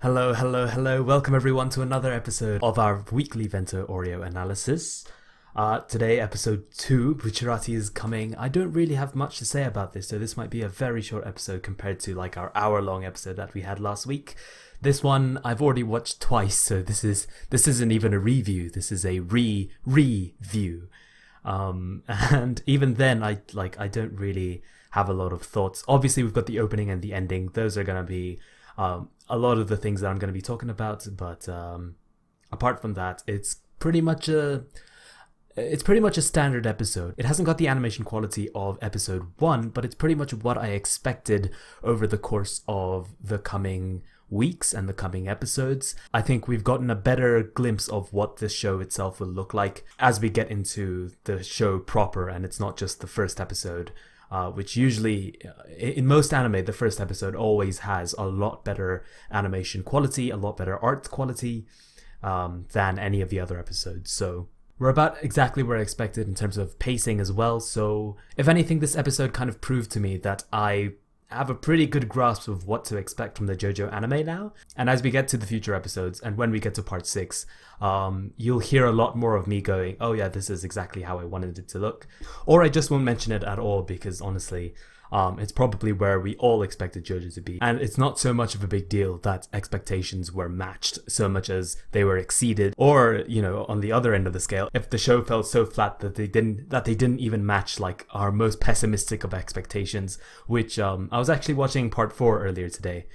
Hello, hello, hello. Welcome everyone to another episode of our weekly Vento Aureo analysis. Today, episode 2, Bucciarati is coming. I don't really have much to say about this, so this might be a very short episode compared to like our hour-long episode that we had last week. This one I've already watched twice, so this isn't even a review. This is a review. And even then, I don't really have a lot of thoughts. Obviously, we've got the opening and the ending. Those are gonna be a lot of the things that I'm going to be talking about, but apart from that, it's pretty much a standard episode. It hasn't got the animation quality of episode 1, but it's pretty much what I expected over the course of the coming weeks and the coming episodes. I think we've gotten a better glimpse of what this show itself will look like as we get into the show proper, and it's not just the first episode. Which usually, in most anime, the first episode always has a lot better animation quality, a lot better art quality than any of the other episodes. So we're about exactly where I expected in terms of pacing as well. So if anything, this episode kind of proved to me that I have a pretty good grasp of what to expect from the JoJo anime now. And as we get to the future episodes, and when we get to part 6, you'll hear a lot more of me going, oh yeah, this is exactly how I wanted it to look. Or I just won't mention it at all because honestly, it's probably where we all expected JoJo to be. And it's not so much of a big deal that expectations were matched so much as they were exceeded. Or, you know, on the other end of the scale, if the show felt so flat that they didn't even match like our most pessimistic of expectations, which I was actually watching part 4 earlier today.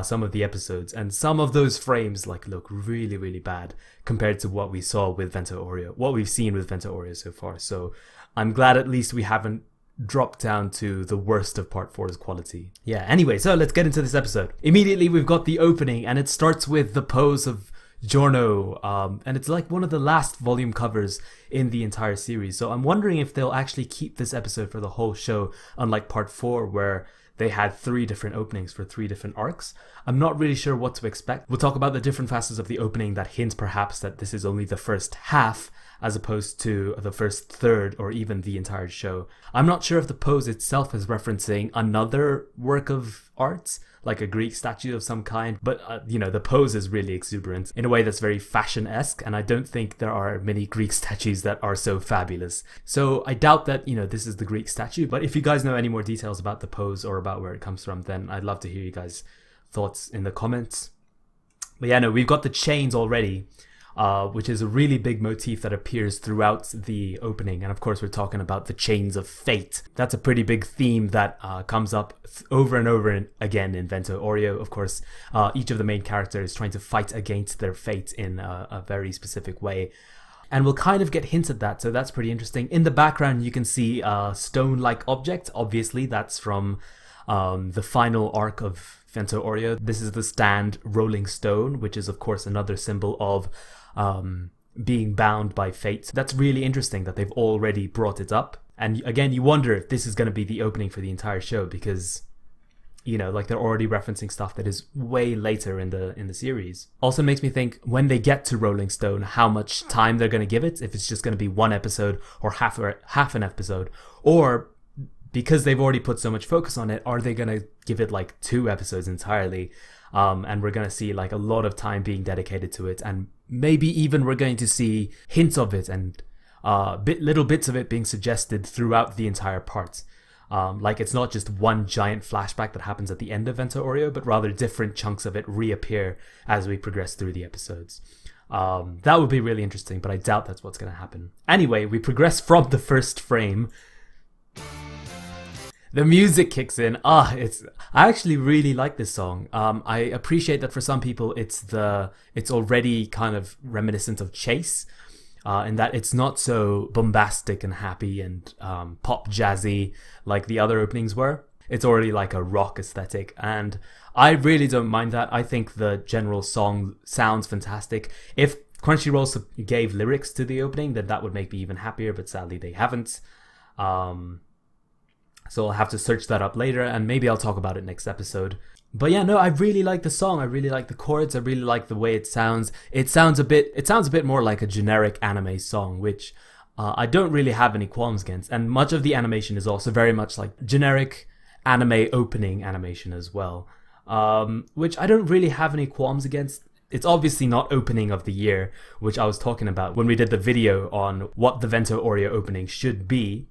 Some of the episodes, and some of those frames like look really, really bad compared to what we saw with Vento Aureo, what we've seen with Vento Aureo so far. So I'm glad at least we haven't dropped down to the worst of part 4's quality. Yeah, anyway, so let's get into this episode. Immediately we've got the opening, and it starts with the pose of Giorno, and it's like one of the last volume covers in the entire series. So I'm wondering if they'll actually keep this episode for the whole show, unlike part 4 where they had 3 different openings for 3 different arcs. I'm not really sure what to expect. We'll talk about the different facets of the opening that hint perhaps that this is only the first half as opposed to the first third or even the entire show. I'm not sure if the pose itself is referencing another work of art, like a Greek statue of some kind, but you know, the pose is really exuberant in a way that's very fashion-esque, and I don't think there are many Greek statues that are so fabulous. So I doubt that, you know, this is the Greek statue, but if you guys know any more details about the pose or about where it comes from, then I'd love to hear you guys' thoughts in the comments. But yeah, no, we've got the chains already, which is a really big motif that appears throughout the opening. And of course, we're talking about the chains of fate. That's a pretty big theme that comes up over and over again in Vento Aureo. Of course, each of the main characters is trying to fight against their fate in a very specific way. And we'll kind of get hints at that, so that's pretty interesting. In the background, you can see a stone-like object. Obviously, that's from the final arc of Vento Aureo. This is the stand Rolling Stone, which is of course another symbol of being bound by fate. That's really interesting that they've already brought it up. And again, you wonder if this is going to be the opening for the entire show because, you know, like they're already referencing stuff that is way later in the series. Also makes me think when they get to Rolling Stone, how much time they're going to give it. If it's just going to be 1 episode or half an episode, or because they've already put so much focus on it, are they going to give it like 2 episodes entirely? And we're going to see like a lot of time being dedicated to it, and maybe even we're going to see hints of it and little bits of it being suggested throughout the entire part. Like it's not just one giant flashback that happens at the end of Vento Aureo, but rather different chunks of it reappear as we progress through the episodes. That would be really interesting, but I doubt that's what's going to happen. Anyway, we progress from the first frame. The music kicks in. I actually really like this song. I appreciate that for some people it's already kind of reminiscent of Chase, in that it's not so bombastic and happy and pop jazzy like the other openings were. It's already like a rock aesthetic, and I really don't mind that. I think the general song sounds fantastic. If Crunchyroll gave lyrics to the opening, then that would make me even happier, but sadly they haven't. So I'll have to search that up later, and maybe I'll talk about it next episode. But yeah, no, I really like the song. I really like the chords. I really like the way it sounds. It sounds a bit more like a generic anime song, which I don't really have any qualms against. And much of the animation is also very much like generic anime opening animation as well. which I don't really have any qualms against. It's obviously not opening of the year, which I was talking about when we did the video on what the Vento Aureo opening should be.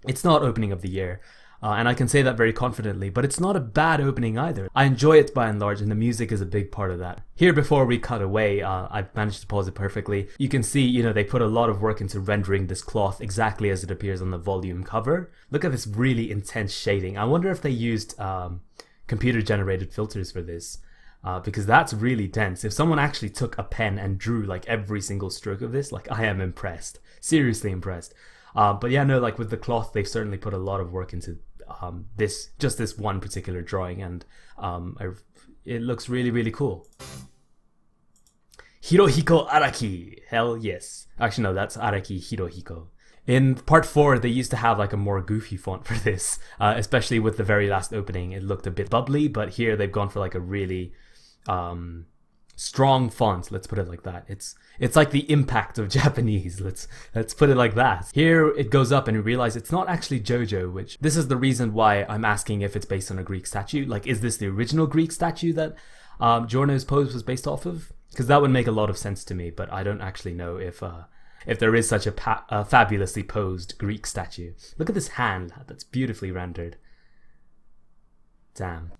It's not opening of the year, and I can say that very confidently, but it's not a bad opening either. I enjoy it by and large, and the music is a big part of that. Here, before we cut away, I've managed to pause it perfectly. You can see, you know, they put a lot of work into rendering this cloth exactly as it appears on the volume cover. Look at this really intense shading. I wonder if they used computer-generated filters for this. Because that's really dense. If someone actually took a pen and drew like every single stroke of this, like, I am impressed. Seriously impressed. But yeah, no, like with the cloth, they've certainly put a lot of work into this one particular drawing, and it looks really, really cool. Hirohiko Araki. Hell yes. Actually, no, that's Araki Hirohiko. In part 4, they used to have like a more goofy font for this, especially with the very last opening. It looked a bit bubbly, but here they've gone for like a really strong font. Let's put it like that. It's like the impact of Japanese. Let's put it like that. Here it goes up and you realize it's not actually JoJo, which this is the reason why I'm asking if it's based on a Greek statue. Like, is this the original Greek statue that Giorno's pose was based off of? Because that would make a lot of sense to me, but I don't actually know if there is such a fabulously posed Greek statue. Look at this hand. That's beautifully rendered. Damn.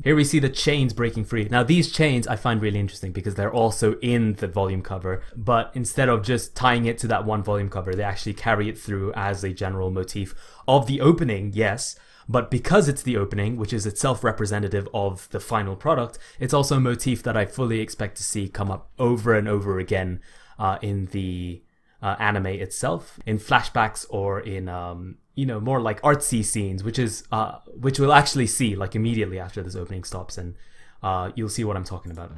Here we see the chains breaking free. Now these chains I find really interesting because they're also in the volume cover, but instead of just tying it to that one volume cover, they actually carry it through as a general motif of the opening, yes, but because it's the opening, which is itself representative of the final product, it's also a motif that I fully expect to see come up over and over again in the anime itself, in flashbacks or in you know, more like artsy scenes, which we'll actually see like immediately after this opening stops, and you'll see what I'm talking about.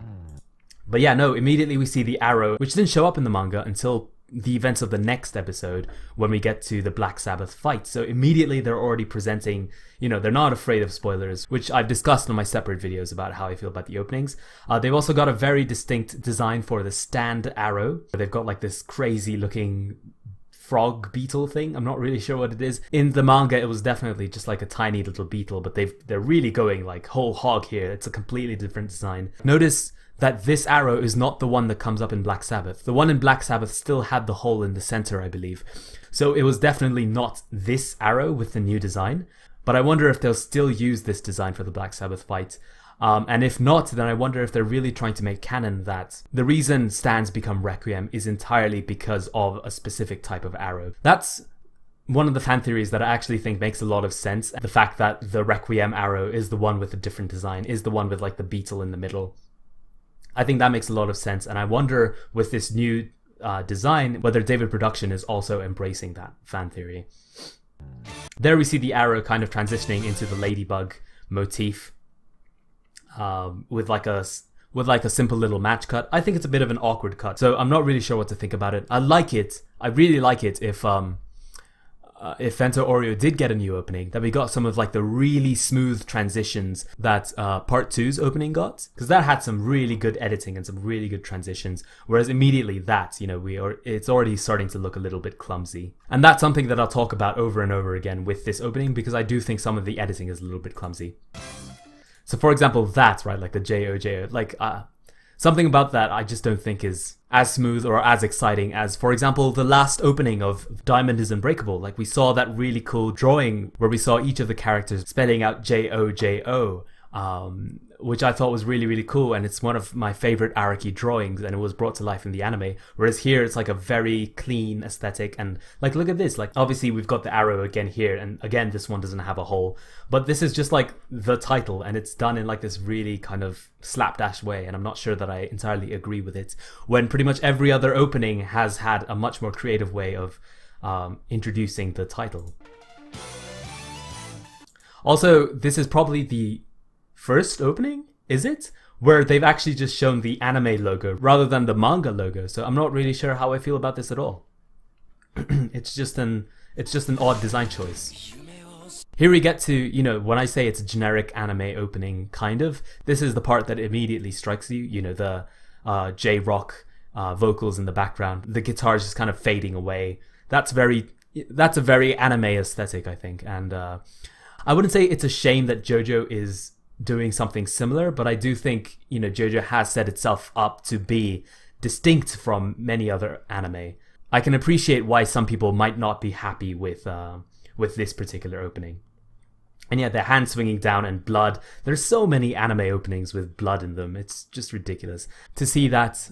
But yeah, no, immediately we see the arrow, which didn't show up in the manga until the events of the next episode when we get to the Black Sabbath fight. So immediately they're already presenting, you know, they're not afraid of spoilers, which I've discussed in my separate videos about how I feel about the openings. They've also got a very distinct design for the stand arrow. They've got like this crazy looking frog beetle thing. I'm not really sure what it is. In the manga, it was definitely just like a tiny little beetle, but they're really going like whole hog here. It's a completely different design. Notice that this arrow is not the one that comes up in Black Sabbath. The one in Black Sabbath still had the hole in the center, I believe. So it was definitely not this arrow with the new design. But I wonder if they'll still use this design for the Black Sabbath fight. And if not, then I wonder if they're really trying to make canon that the reason stands become Requiem is entirely because of a specific type of arrow. That's one of the fan theories that I actually think makes a lot of sense. The fact that the Requiem arrow is the one with a different design, is the one with like the beetle in the middle. I think that makes a lot of sense, and I wonder with this new design whether David Production is also embracing that fan theory. There we see the arrow kind of transitioning into the ladybug motif with like a simple little match cut. I think it's a bit of an awkward cut, so I'm not really sure what to think about it. I like it. I really like it if Vento Aureo did get a new opening, that we got some of like the really smooth transitions that part 2's opening got, because that had some really good editing and some really good transitions, whereas immediately that, you know, it's already starting to look a little bit clumsy. And that's something that I'll talk about over and over again with this opening, because I do think some of the editing is a little bit clumsy. So for example, that, right, like the J-O-J-O, like something about that I just don't think is as smooth or as exciting as, for example, the last opening of Diamond is Unbreakable. Like, we saw that really cool drawing where we saw each of the characters spelling out J-O-J-O, which I thought was really, really cool, and it's one of my favorite Araki drawings, and it was brought to life in the anime. Whereas here, it's like a very clean aesthetic, and like, look at this. Like, obviously we've got the arrow again here, and again, this one doesn't have a hole, but this is just like the title, and it's done in like this really kind of slapdash way, and I'm not sure that I entirely agree with it, when pretty much every other opening has had a much more creative way of introducing the title. Also, this is probably the first opening, is it? Where they've actually just shown the anime logo rather than the manga logo, so I'm not really sure how I feel about this at all. It's just an odd design choice. Here we get to, you know, when I say it's a generic anime opening, kind of, this is the part that immediately strikes you, you know, the J-rock vocals in the background, the guitars just kind of fading away. That's a very anime aesthetic, I think, and I wouldn't say it's a shame that JoJo is doing something similar, but I do think, JoJo has set itself up to be distinct from many other anime. I can appreciate why some people might not be happy with this particular opening. And yeah, the hand swinging down and blood. There's so many anime openings with blood in them. It's just ridiculous. To see that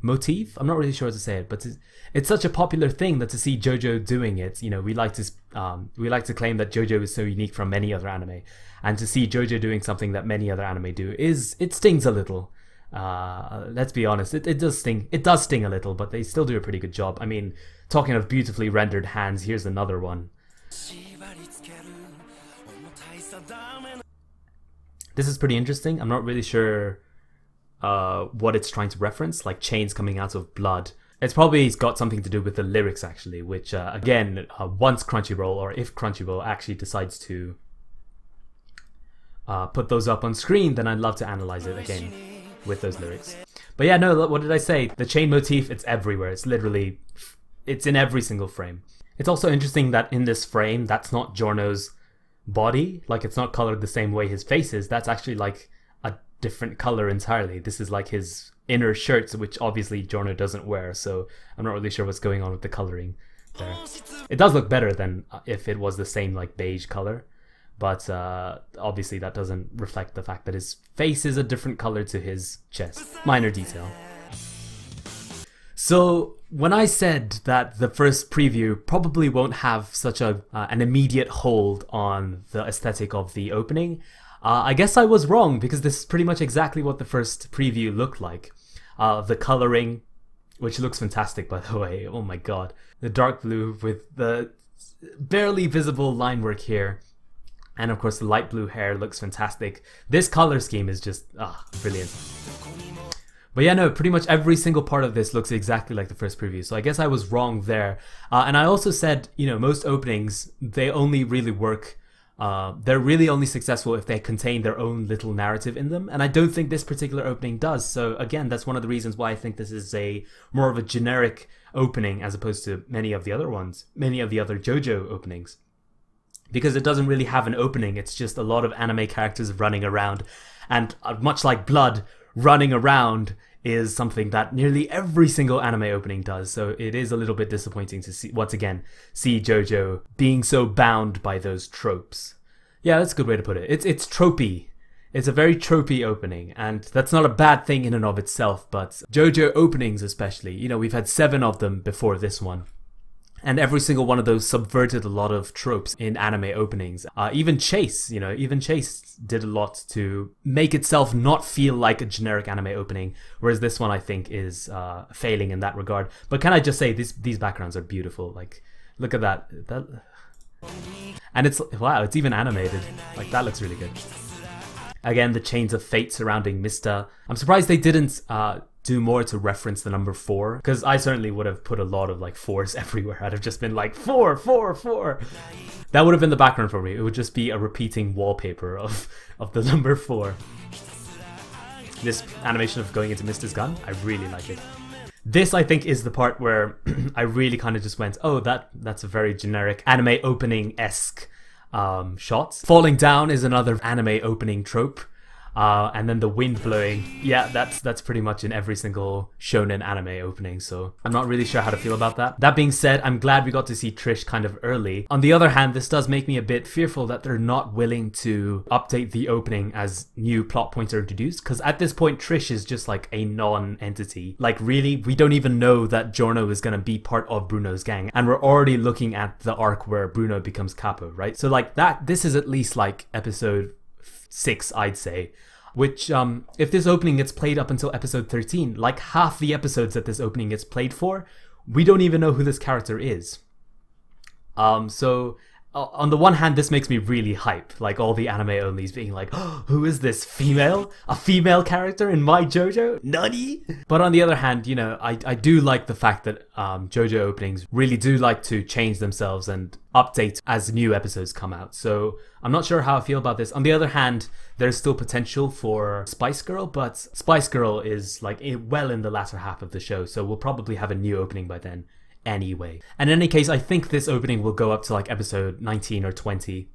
motif, I'm not really sure how to say it, but it's such a popular thing that to see JoJo doing it, we like to claim that JoJo is so unique from many other anime. And to see JoJo doing something that many other anime do it stings a little. Let's be honest, it does sting. It does sting a little, but they still do a pretty good job. I mean, talking of beautifully rendered hands, here's another one. This is pretty interesting. I'm not really sure what it's trying to reference, like chains coming out of blood. It's probably got something to do with the lyrics, actually, which, again, once Crunchyroll, or if Crunchyroll actually decides to put those up on screen, then I'd love to analyze it again with those lyrics. But yeah, no, what did I say? The chain motif, it's everywhere. It's in every single frame. It's also interesting that in this frame, that's not Giorno's body. Like, it's not colored the same way his face is. That's actually like a different color entirely. This is like his inner shirts, which obviously Giorno doesn't wear, so I'm not really sure what's going on with the coloring there. It does look better than if it was the same like beige color, but obviously that doesn't reflect the fact that his face is a different color to his chest. Minor detail. So when I said that the first preview probably won't have such an immediate hold on the aesthetic of the opening, I guess I was wrong, because this is pretty much exactly what the first preview looked like. The coloring, which looks fantastic by the way, oh my god. The dark blue with the barely visible line work here. And of course the light blue hair looks fantastic. This color scheme is just brilliant. But yeah, no, pretty much every single part of this looks exactly like the first preview. So I guess I was wrong there. And I also said, most openings, they only really work, they're really only successful if they contain their own little narrative in them. And I don't think this particular opening does. So again, that's one of the reasons why I think this is more of a generic opening as opposed to many of the other ones, many of the other JoJo openings. Because it doesn't really have an opening, it's just a lot of anime characters running around. And much like blood, running around is something that nearly every single anime opening does, so it is a little bit disappointing to see, once again, see JoJo being so bound by those tropes. Yeah, that's a good way to put it. It's tropey. It's a very tropey opening, and that's not a bad thing in and of itself, but JoJo openings especially, we've had 7 of them before this one. And every single one of those subverted a lot of tropes in anime openings. Even Chase, even Chase did a lot to make itself not feel like a generic anime opening, whereas this one I think is failing in that regard. But can I just say, these backgrounds are beautiful. Like, look at that. And wow, it's even animated. Like, that looks really good. Again, the chains of fate surrounding Mista. I'm surprised they didn't do more to reference the number 4, because I certainly would have put a lot of like 4s everywhere. I'd have just been like 4, 4, 4. That would have been the background for me. It would just be a repeating wallpaper of the number 4. This animation of going into Mista's gun, I really like it. This, I think, is the part where I really kind of just went, oh, that's a very generic anime opening-esque shot. Falling down is another anime opening trope. And then the wind blowing, yeah, that's pretty much in every single shonen anime opening, so I'm not really sure how to feel about that. That being said, I'm glad we got to see Trish kind of early. On the other hand, this does make me a bit fearful that they're not willing to update the opening as new plot points are introduced, because at this point Trish is just like a non-entity. Like, really, we don't even know that Giorno is going to be part of Bruno's gang, and we're already looking at the arc where Bruno becomes capo, right? So like this is at least like episode 6, I'd say, which if this opening gets played up until episode 13, like half the episodes that this opening gets played for, we don't even know who this character is. So on the one hand, this makes me really hype, like all the anime onlys being like, oh, who is this female? A female character in my JoJo? Nani? But on the other hand, I do like the fact that JoJo openings really do like to change themselves and update as new episodes come out. So I'm not sure how I feel about this. On the other hand, there's still potential for Spice Girl, but Spice Girl is like well in the latter half of the show, so we'll probably have a new opening by then anyway. And in any case, I think this opening will go up to like episode 19 or 20.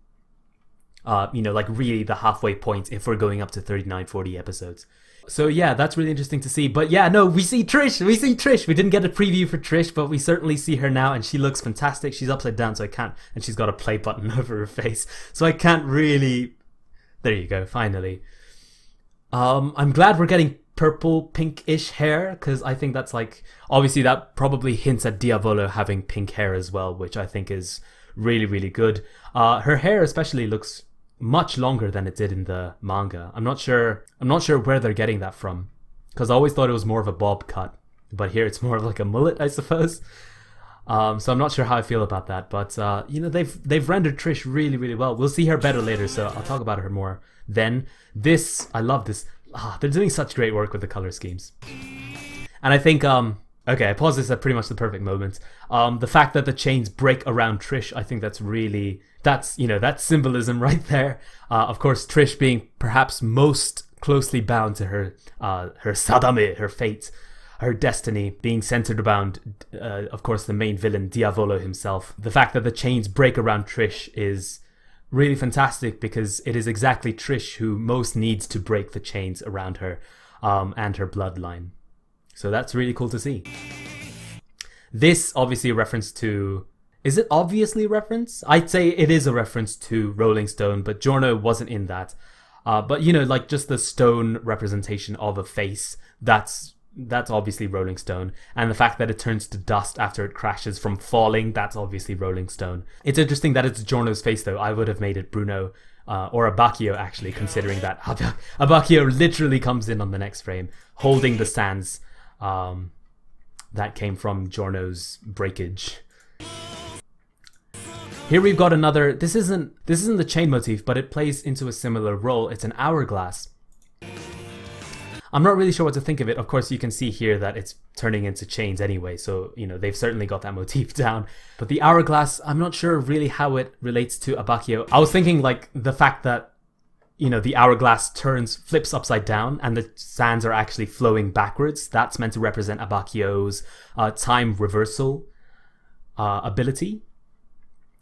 You know, like really the halfway point if we're going up to 39, 40 episodes. So yeah, that's really interesting to see. But yeah, no, we see Trish. We see Trish. We didn't get a preview for Trish, but we certainly see her now, and she looks fantastic. She's upside down, so I can't, and she's got a play button over her face, so I can't really. There you go. Finally, I'm glad we're getting purple, pinkish hair, because I think that's like, obviously that probably hints at Diavolo having pink hair as well, which I think is really, really good. Her hair especially looks much longer than it did in the manga. I'm not sure where they're getting that from, because I always thought it was more of a bob cut, but here it's more of like a mullet, I suppose. So I'm not sure how I feel about that, but you know, they've rendered Trish really, really well. We'll see her better later, so I'll talk about her more then. This, I love this. They're doing such great work with the color schemes, and I think okay, I pause this at pretty much the perfect moment. The fact that the chains break around Trish, I think that's really, that's, you know, that's symbolism right there. Of course, Trish being perhaps most closely bound to her sadame, her fate, her destiny, being centered around, of course, the main villain, Diavolo himself. The fact that the chains break around Trish is really fantastic, because it is exactly Trish who most needs to break the chains around her and her bloodline. So that's really cool to see. This obviously a reference to... Is it obviously a reference? I'd say it is a reference to Rolling Stone, but Giorno wasn't in that. But, you know, like just the stone representation of a face, that's obviously Rolling Stone. And the fact that it turns to dust after it crashes from falling, that's obviously Rolling Stone. It's interesting that it's Giorno's face, though. I would have made it Bruno or Abbacchio, actually, considering that Abbacchio literally comes in on the next frame, holding the sands that came from Giorno's breakage. Here we've got another, this isn't the chain motif, but it plays into a similar role. It's an hourglass. I'm not really sure what to think of it. Of course, you can see here that it's turning into chains anyway, so, you know, they've certainly got that motif down. But the hourglass, I'm not sure really how it relates to Abbacchio. I was thinking like the fact that, you know, the hourglass flips upside down and the sands are actually flowing backwards. That's meant to represent Abbacchio's time reversal ability.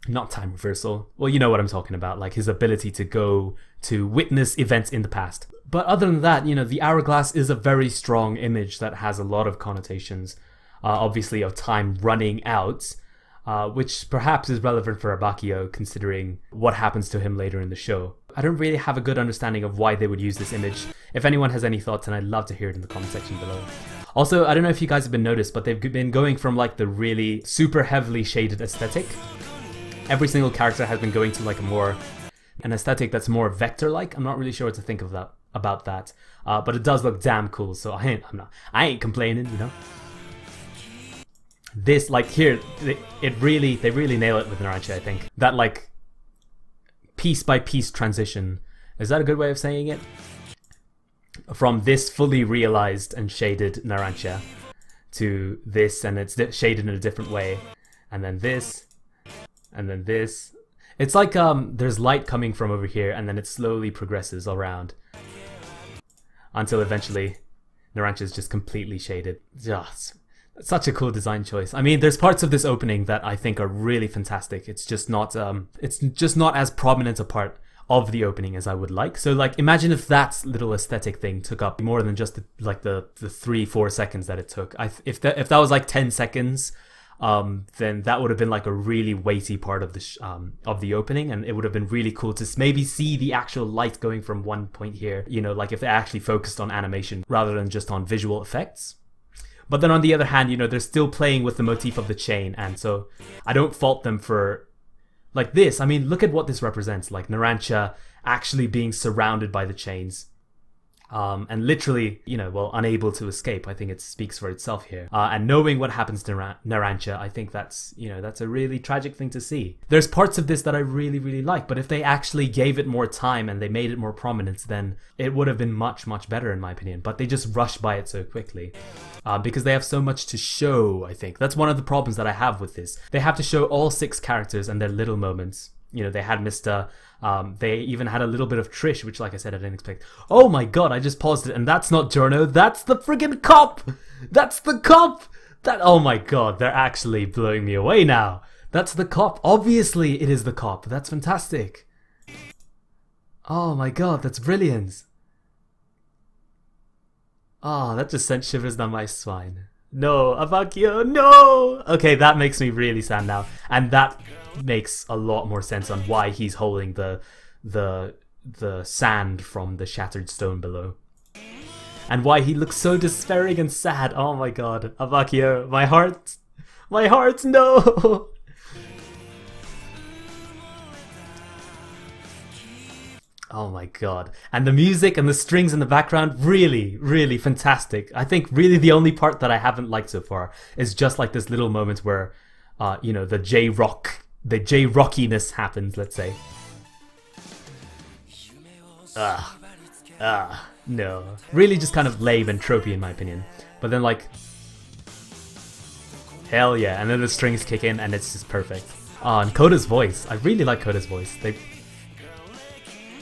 Not time reversal. Well, you know what I'm talking about, like his ability to go to witness events in the past. But other than that, you know, the hourglass is a very strong image that has a lot of connotations, obviously of time running out, which perhaps is relevant for Abbacchio considering what happens to him later in the show. I don't really have a good understanding of why they would use this image. If anyone has any thoughts, and I'd love to hear it in the comment section below. Also, I don't know if you guys have been noticed, but they've been going from like the really super heavily shaded aesthetic. Every single character has been going to like an aesthetic that's more vector-like. I'm not really sure what to think of about that, but it does look damn cool. So I ain't complaining, you know. This, like here, they really nail it with Narancia. I think that like piece by piece transition, is that a good way of saying it? From this fully realized and shaded Narancia to this, and it's shaded in a different way, and then this. And then this. It's like there's light coming from over here, and then it slowly progresses around until eventually Narancia is just completely shaded. It's such a cool design choice. I mean, there's parts of this opening that I think are really fantastic. It's just not as prominent a part of the opening as I would like. So like, imagine if that little aesthetic thing took up more than just the 3-4 seconds that it took. If that was like 10 seconds. Then that would have been like a really weighty part of the opening, and it would have been really cool to maybe see the actual light going from one point here, you know, like if they actually focused on animation rather than just on visual effects. But then on the other hand, you know, they're still playing with the motif of the chain, and so I don't fault them for like this. I mean, look at what this represents, like Narancia actually being surrounded by the chains. And literally, you know, well, unable to escape. I think it speaks for itself here. And knowing what happens to Narancia, I think that's, you know, that's a really tragic thing to see. There's parts of this that I really, really like, but if they actually gave it more time and they made it more prominent, then it would have been much, much better in my opinion. But they just rush by it so quickly. Because they have so much to show, I think. That's one of the problems that I have with this. They have to show all 6 characters and their little moments. You know, they had Mr. They even had a little bit of Trish, which, like I said, I didn't expect. Oh my god, I just paused it, and that's not Giorno, that's the friggin' cop! That's the cop! Oh my god, they're actually blowing me away now. That's the cop. Obviously, it is the cop. That's fantastic. Oh my god, that's brilliant. Oh, that just sent shivers down my spine. No, Abakio, no! Okay, that makes me really sad now. And that makes a lot more sense on why he's holding the sand from the shattered stone below. And why he looks so despairing and sad. Oh my god, Abakio, my heart, no! Oh my god. And the music and the strings in the background, really, really fantastic. I think really the only part that I haven't liked so far is just like this little moment where, you know, the J-rockiness happens, let's say. No. Really just kind of lame and tropey in my opinion. But then like, hell yeah. And then the strings kick in and it's just perfect. And Koda's voice. I really like Koda's voice.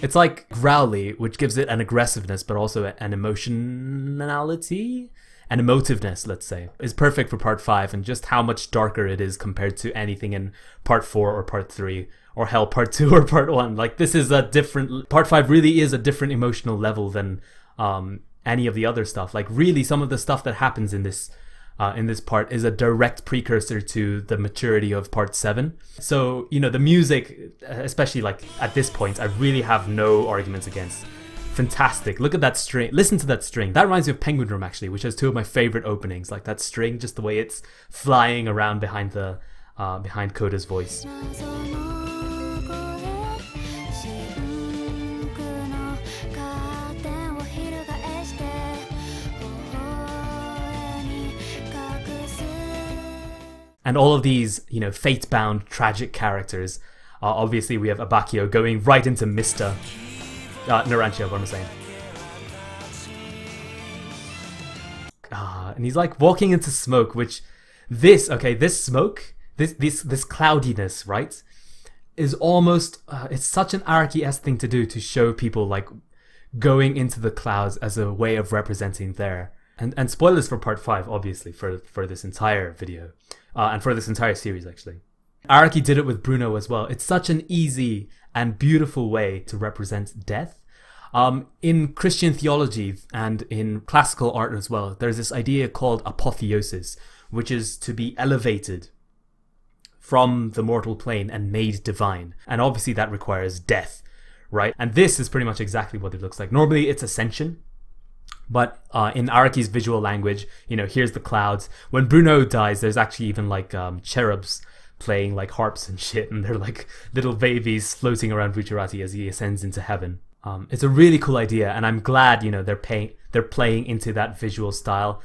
It's like growly, which gives it an aggressiveness, but also an emotionality? An emotiveness, let's say, is perfect for part 5 and just how much darker it is compared to anything in part 4 or part 3 or hell, part 2 or part 1. Like this is a different, part 5 really is a different emotional level than any of the other stuff. Like really some of the stuff that happens in this part is a direct precursor to the maturity of part 7. So, you know, the music, especially like at this point, I really have no arguments against. Fantastic. Look at that string. Listen to that string. That reminds me of Penguin Room actually, which has 2 of my favorite openings. Like that string, just the way it's flying around behind the behind Koda's voice. And all of these, you know, fate-bound, tragic characters. Obviously, we have Abakio going right into Mr. Narantia, what am I saying? And he's like walking into smoke, which this smoke, this cloudiness, right, is almost, it's such an Araki-esque thing to do to show people like going into the clouds as a way of representing there. And spoilers for part 5, obviously, for this entire video. And for this entire series, actually. Araki did it with Bruno as well. It's such an easy and beautiful way to represent death. In Christian theology and in classical art as well, there's this idea called apotheosis, which is to be elevated from the mortal plane and made divine. And obviously that requires death, right? And this is pretty much exactly what it looks like. Normally it's ascension. But in Araki's visual language, you know, here's the clouds. When Bruno dies, there's actually even like cherubs playing like harps and shit, and they're like little babies floating around Bucciarati as he ascends into heaven. It's a really cool idea, and I'm glad, you know, they're playing into that visual style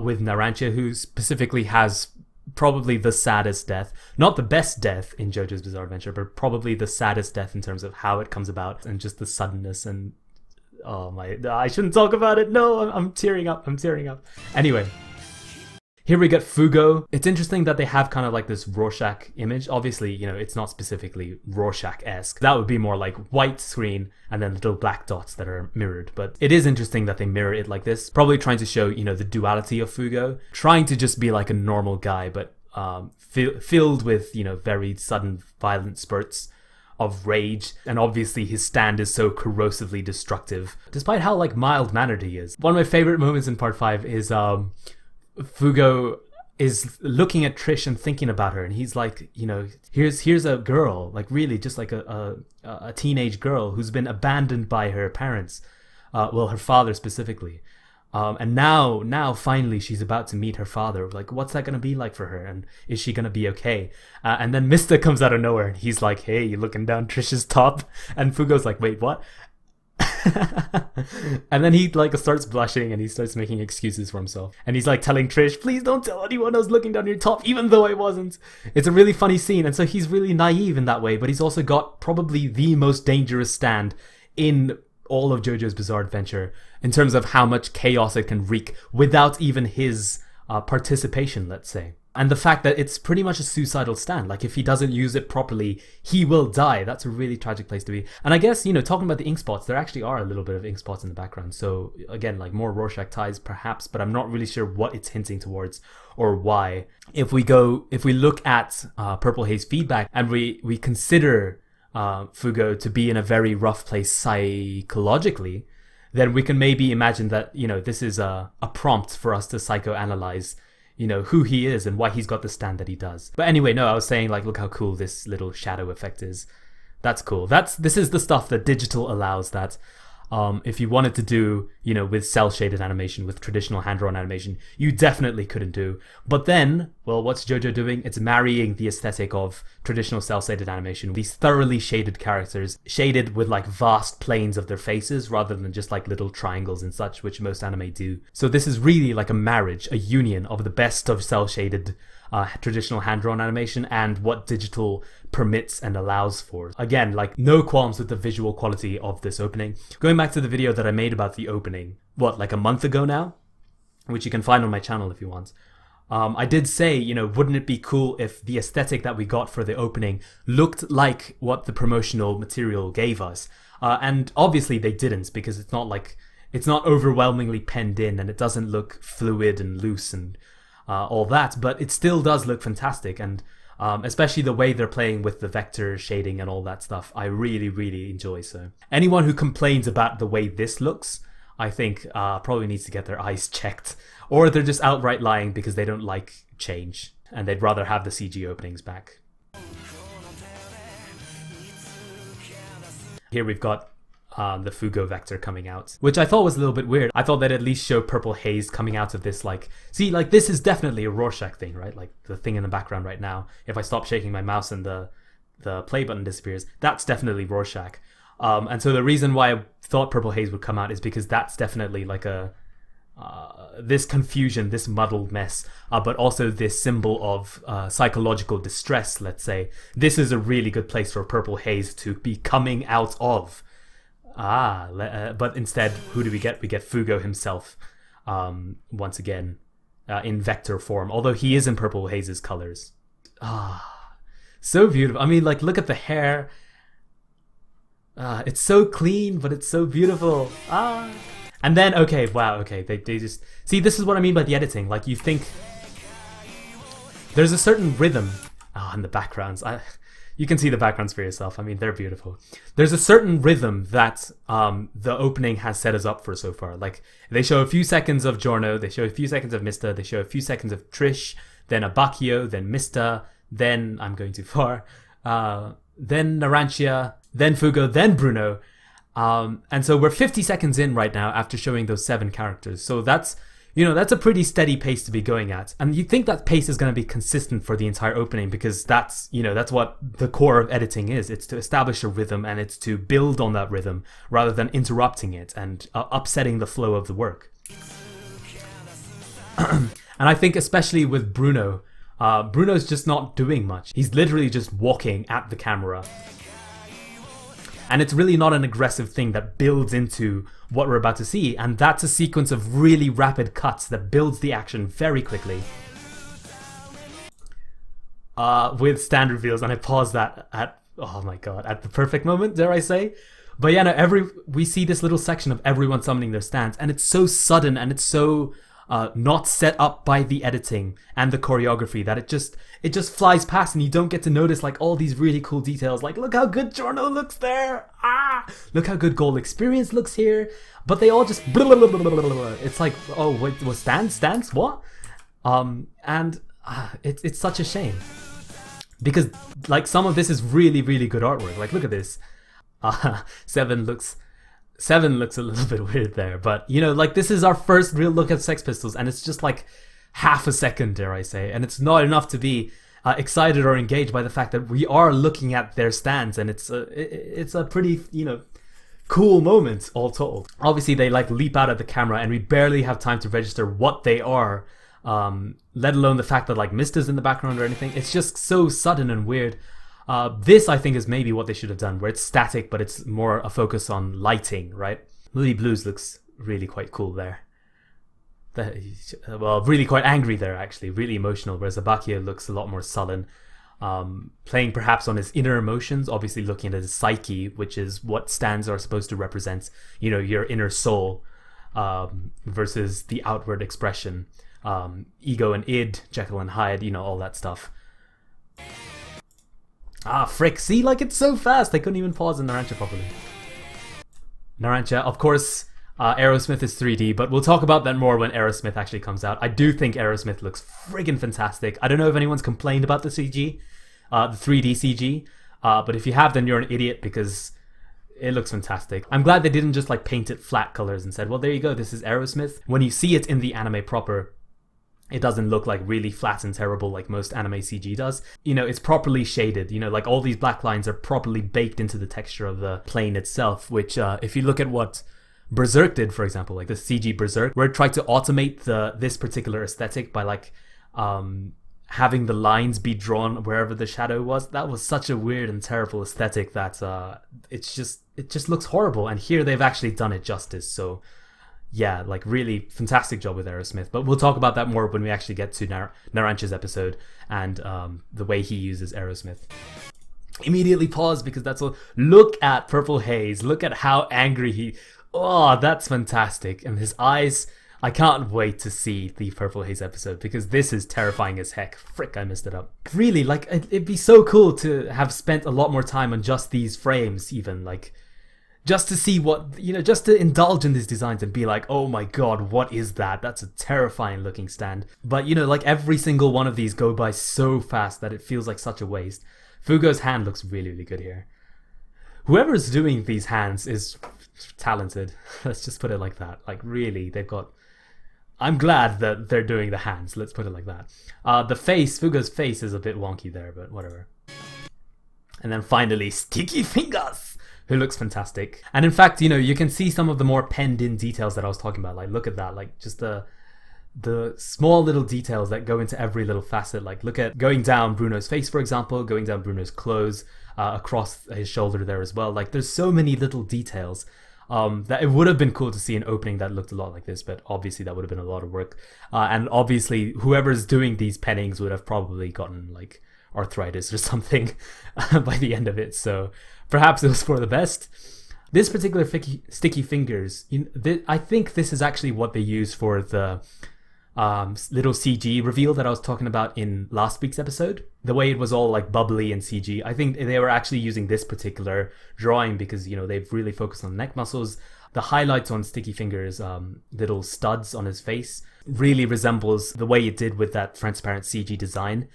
with Narantia, who specifically has probably the saddest death. Not the best death in JoJo's Bizarre Adventure, but probably the saddest death in terms of how it comes about and just the suddenness and... Oh my, I shouldn't talk about it. No, I'm tearing up. Anyway, here we get Fugo. It's interesting that they have kind of like this Rorschach image. Obviously, you know, it's not specifically Rorschach-esque. That would be more like white screen and then little black dots that are mirrored. But it is interesting that they mirror it like this. Probably trying to show, you know, the duality of Fugo. Trying to just be like a normal guy, but filled with, you know, very sudden violent spurts of rage, and obviously his stand is so corrosively destructive, despite how like mild-mannered he is. One of my favorite moments in part 5 is Fugo is looking at Trish and thinking about her, and he's like, you know, here's a girl, like really just like a teenage girl who's been abandoned by her parents, well, her father specifically. And now finally she's about to meet her father. Like, what's that gonna be like for her, and is she gonna be okay? And then Mista comes out of nowhere and he's like, hey, you looking down Trish's top? And Fugo's like, wait, what? And then he like starts blushing and he starts making excuses for himself, and he's like telling Trish, please don't tell anyone I was looking down your top, even though I wasn't. It's a really funny scene, and so he's really naive in that way, but he's also got probably the most dangerous stand in all of JoJo's Bizarre Adventure in terms of how much chaos it can wreak without even his participation, let's say. And the fact that it's pretty much a suicidal stand. Like, if he doesn't use it properly, he will die. That's a really tragic place to be. And I guess, you know, talking about the ink spots, there actually are a little bit of ink spots in the background. So again, like more Rorschach ties perhaps, but I'm not really sure what it's hinting towards or why. If we look at Purple Haze feedback and we consider Fugo to be in a very rough place psychologically, then we can maybe imagine that, you know, this is a prompt for us to psychoanalyze, you know, who he is and why he's got the stand that he does. But anyway, no, I was saying, like, look how cool this little shadow effect is. That's cool. This is the stuff that digital allows, that if you wanted to do, you know, with cell shaded animation, with traditional hand-drawn animation, you definitely couldn't do. But then, well, what's JoJo doing? It's marrying the aesthetic of traditional cell shaded animation, these thoroughly shaded characters, shaded with like vast planes of their faces rather than just like little triangles and such, which most anime do. So this is really like a marriage, a union of the best of cell shaded traditional hand-drawn animation and what digital permits and allows for. Again, like, no qualms with the visual quality of this opening. Going back to the video that I made about the opening, what, like a month ago now? Which you can find on my channel if you want. I did say, you know, wouldn't it be cool if the aesthetic that we got for the opening looked like what the promotional material gave us? And obviously they didn't, because it's not overwhelmingly penned in, and it doesn't look fluid and loose and all that, but it still does look fantastic, and especially the way they're playing with the vector shading and all that stuff, I really, really enjoy. So anyone who complains about the way this looks, I think probably needs to get their eyes checked, or they're just outright lying because they don't like change and they'd rather have the CG openings back. Here we've got the Fugo vector coming out, which I thought was a little bit weird. I thought they'd at least show purple haze coming out of this, like, see, like, this is definitely a Rorschach thing, right? Like the thing in the background right now, if I stop shaking my mouse and the play button disappears, that's definitely Rorschach. And so the reason why I thought purple haze would come out is because that's definitely like a this confusion, this muddled mess, but also this symbol of psychological distress, let's say. This is a really good place for purple haze to be coming out of. But instead, who do we get? We get Fugo himself, once again, in vector form, although he is in purple haze's colors. So beautiful. I mean, like, look at the hair. It's so clean, but it's so beautiful. And then, okay, wow, okay, they just... See, this is what I mean by the editing. Like, you think... There's a certain rhythm... and the backgrounds. You can see the backgrounds for yourself. I mean, they're beautiful. There's a certain rhythm that the opening has set us up for so far. Like, they show a few seconds of Giorno, they show a few seconds of Mista, they show a few seconds of Trish, then Abacchio, then Mista, then... I'm going too far. Then Narancia, then Fugo, then Bruno. And so we're 50 seconds in right now after showing those 7 characters. So that's, you know, that's a pretty steady pace to be going at. And you think that pace is going to be consistent for the entire opening, because that's, you know, that's what the core of editing is. It's to establish a rhythm, and it's to build on that rhythm rather than interrupting it and upsetting the flow of the work. And I think especially with Bruno, Bruno's just not doing much. He's literally just walking at the camera. And it's really not an aggressive thing that builds into what we're about to see. And that's a sequence of really rapid cuts that builds the action very quickly. With stand reveals. And I paused that at, oh my god, at the perfect moment, dare I say. But yeah, no, we see this little section of everyone summoning their stands. And it's so sudden, and it's so not set up by the editing and the choreography that it just flies past, and you don't get to notice like all these really cool details, like look how good Giorno looks there, look how good Gold Experience looks here, but they all just blah, blah, blah, blah, blah, blah. It's like, oh wait, what, stands what? And it's such a shame, because like some of this is really, really good artwork. Like look at this. Seven looks a little bit weird there, but you know, like this is our first real look at Sex Pistols, and it's just like half a second, dare I say, and it's not enough to be excited or engaged by the fact that we are looking at their stands, and it's a pretty, you know, cool moment all told. Obviously they like leap out at the camera, and we barely have time to register what they are, let alone the fact that like Mista's in the background or anything. It's just so sudden and weird. This, I think, is maybe what they should have done, where it's static, but it's more a focus on lighting, right? Lily Blues looks really quite cool there. Well, really quite angry there, actually, really emotional, whereas Abacchio looks a lot more sullen, playing perhaps on his inner emotions, obviously looking at his psyche, which is what stands are supposed to represent, you know, your inner soul, versus the outward expression, ego and id, Jekyll and Hyde, you know, all that stuff. Ah, frick. See, like, it's so fast. I couldn't even pause in Narancia properly. Narancia, of course, Aerosmith is 3D, but we'll talk about that more when Aerosmith actually comes out. I do think Aerosmith looks friggin' fantastic. I don't know if anyone's complained about the CG, the 3D CG, but if you have, then you're an idiot because it looks fantastic. I'm glad they didn't just like paint it flat colors and said, well, there you go, this is Aerosmith. When you see it in the anime proper, it doesn't look like really flat and terrible like most anime CG does. You know, it's properly shaded. You know, like all these black lines are properly baked into the texture of the plane itself, which if you look at what Berserk did, for example, like the CG Berserk, where it tried to automate this particular aesthetic by like having the lines be drawn wherever the shadow was. That was such a weird and terrible aesthetic that it just looks horrible. And here they've actually done it justice. So yeah, like really fantastic job with Aerosmith. But we'll talk about that more when we actually get to Narancia's episode and the way he uses Aerosmith. Immediately pause because that's all. Look at Purple Haze. Look at how angry he. Oh, that's fantastic. And his eyes. I can't wait to see the Purple Haze episode because this is terrifying as heck. Frick, I messed it up. Really, like, it'd be so cool to have spent a lot more time on just these frames, even, like, just to see what, you know, just to indulge in these designs and be like, oh my god, what is that? That's a terrifying looking stand. But, you know, like, every single one of these go by so fast that it feels like such a waste. Fugo's hand looks really, really good here. Whoever's doing these hands is talented. Let's just put it like that. Like, really, they've got... I'm glad that they're doing the hands, let's put it like that. The face, Fugo's face is a bit wonky there, but whatever. And then finally, Sticky Fingers, who looks fantastic. And in fact, you know, you can see some of the more penned in details that I was talking about. Like, look at that, like just the small little details that go into every little facet. Like, look at going down Bruno's face, for example, going down Bruno's clothes, across his shoulder there as well. Like, there's so many little details. That it would have been cool to see an opening that looked a lot like this, but obviously that would have been a lot of work. And obviously whoever's doing these pennings would have probably gotten like arthritis or something by the end of it. So perhaps it was for the best. This particular Sticky Fingers, I think this is actually what they use for the little CG reveal that I was talking about in last week's episode. The way it was all like bubbly and CG. I think they were actually using this particular drawing because, you know, they've really focused on neck muscles. The highlights on Sticky Fingers, little studs on his face, really resembles the way it did with that transparent CG design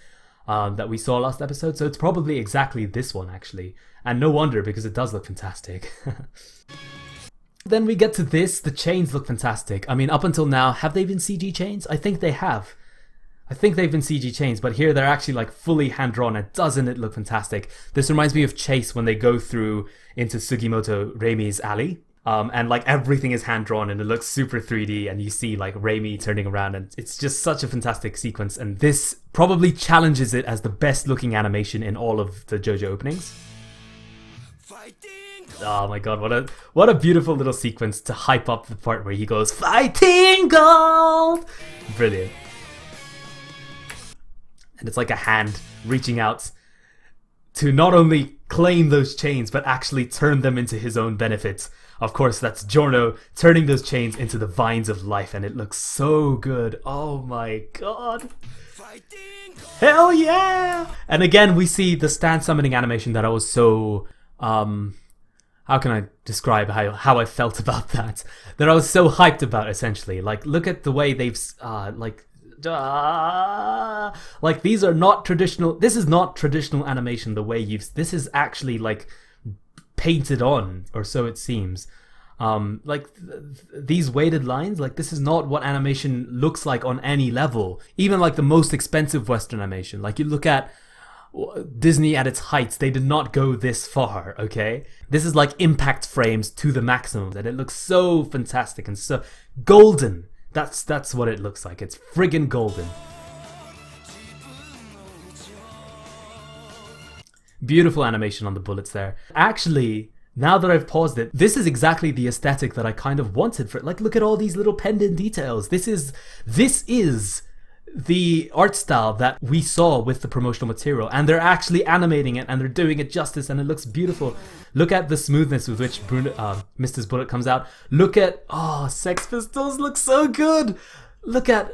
that we saw last episode. So it's probably exactly this one actually. And no wonder, because it does look fantastic. Then we get to this. The chains look fantastic. I mean, up until now, have they been CG chains? I think they have. I think they've been CG chains, but here they're actually like fully hand-drawn, and doesn't it look fantastic? This reminds me of Chase when they go through into Sugimoto Reimi's alley. And like everything is hand-drawn and it looks super 3D, and you see like Reimi turning around, and it's just such a fantastic sequence. And this probably challenges it as the best looking animation in all of the JoJo openings. Oh my god, what a beautiful little sequence to hype up the part where he goes, "Fighting Gold!" Brilliant. And it's like a hand reaching out to not only claim those chains, but actually turn them into his own benefit. Of course, that's Giorno turning those chains into the vines of life, and it looks so good. Oh my god. Hell yeah! And again, we see the stand summoning animation that I was so... how can I describe how I felt about that? That I was so hyped about, essentially. Like, look at the way they've, like these are not traditional, this is not traditional animation the way this is actually, like, painted on, or so it seems. Like, these weighted lines, like, this is not what animation looks like on any level. Even, like, the most expensive Western animation. Like, you look at Disney at its heights, they did not go this far, okay? This is like impact frames to the maximum, and it looks so fantastic and so golden. That's what it looks like. It's friggin' golden. Beautiful animation on the bullets there. Actually, now that I've paused it, this is exactly the aesthetic that I kind of wanted for it. Like, look at all these little pendant details. This is the art style that we saw with the promotional material, and they're actually animating it and they're doing it justice, and it looks beautiful. Look at the smoothness with which Mr. Bullet comes out. Look at, oh, Sex Pistols look so good. Look at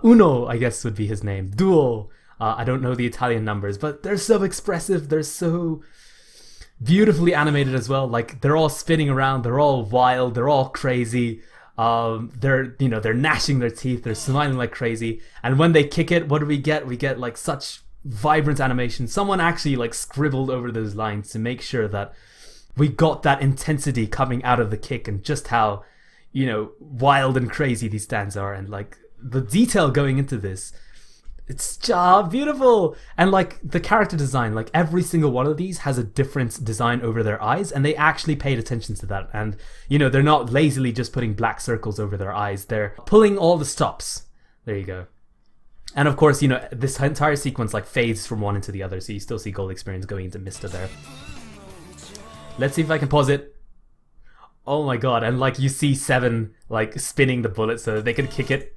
Uno, I guess would be his name, Duo. I don't know the Italian numbers, but they're so expressive. They're so beautifully animated as well. Like, they're all spinning around. They're all wild. They're all crazy. They're gnashing their teeth. They're smiling like crazy. And when they kick it, what do we get? We get like such vibrant animation. Someone actually like scribbled over those lines to make sure that we got that intensity coming out of the kick, and just how, wild and crazy these stands are, and like the detail going into this. It's just beautiful. And like the character design, like every single one of these has a different design over their eyes, and they actually paid attention to that. And they're not lazily just putting black circles over their eyes. They're pulling all the stops. There you go. And of course, this entire sequence like fades from one into the other, so you still see Gold Experience going into Mista there. Let's see if I can pause it. Oh my god. And like you see Seven like spinning the bullet so that they can kick it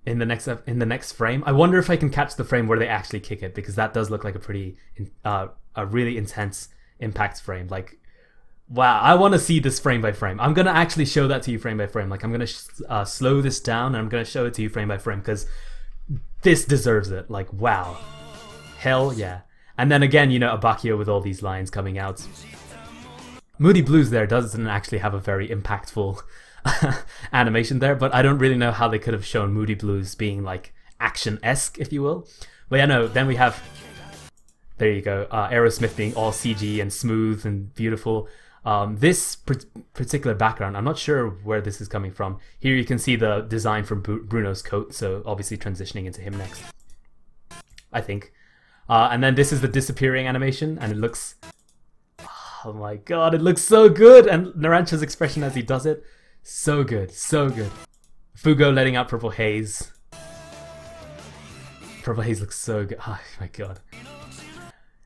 in the next frame. I wonder if I can catch the frame where they actually kick it, because that does look like a really intense impact frame. Like, wow, I want to see this frame by frame. I'm gonna actually show that to you frame by frame. Like, I'm gonna slow this down and I'm gonna show it to you frame by frame, because this deserves it. Like, wow, hell yeah. And then again, Abakio with all these lines coming out. Moody Blues there doesn't actually have a very impactful animation there, but I don't really know how they could have shown Moody Blues being like action-esque, if you will. But yeah, no, then we have, there you go, Aerosmith being all CG and smooth and beautiful. This particular background, I'm not sure where this is coming from. Here you can see the design from Bruno's coat, so obviously transitioning into him next, I think. And then this is the disappearing animation, and it looks, oh my god, it looks so good! And Narancho's expression as he does it, so good, so good. Fugo letting out Purple Haze. Purple Haze looks so good. Oh my god.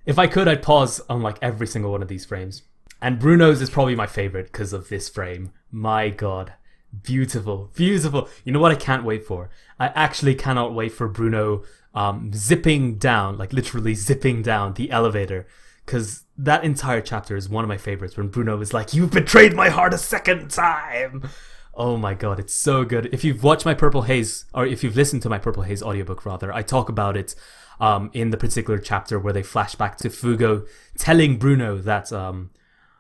If I could, I'd pause on like every single one of these frames. And Bruno's is probably my favorite because of this frame. My god. Beautiful, beautiful. You know what I can't wait for? I actually cannot wait for Bruno zipping down, like literally zipping down the elevator. Because that entire chapter is one of my favorites, when Bruno is like, "You've betrayed my heart a second time!" Oh my god, it's so good. If you've watched my Purple Haze, or if you've listened to my Purple Haze audiobook rather, I talk about it in the particular chapter where they flash back to Fugo telling Bruno that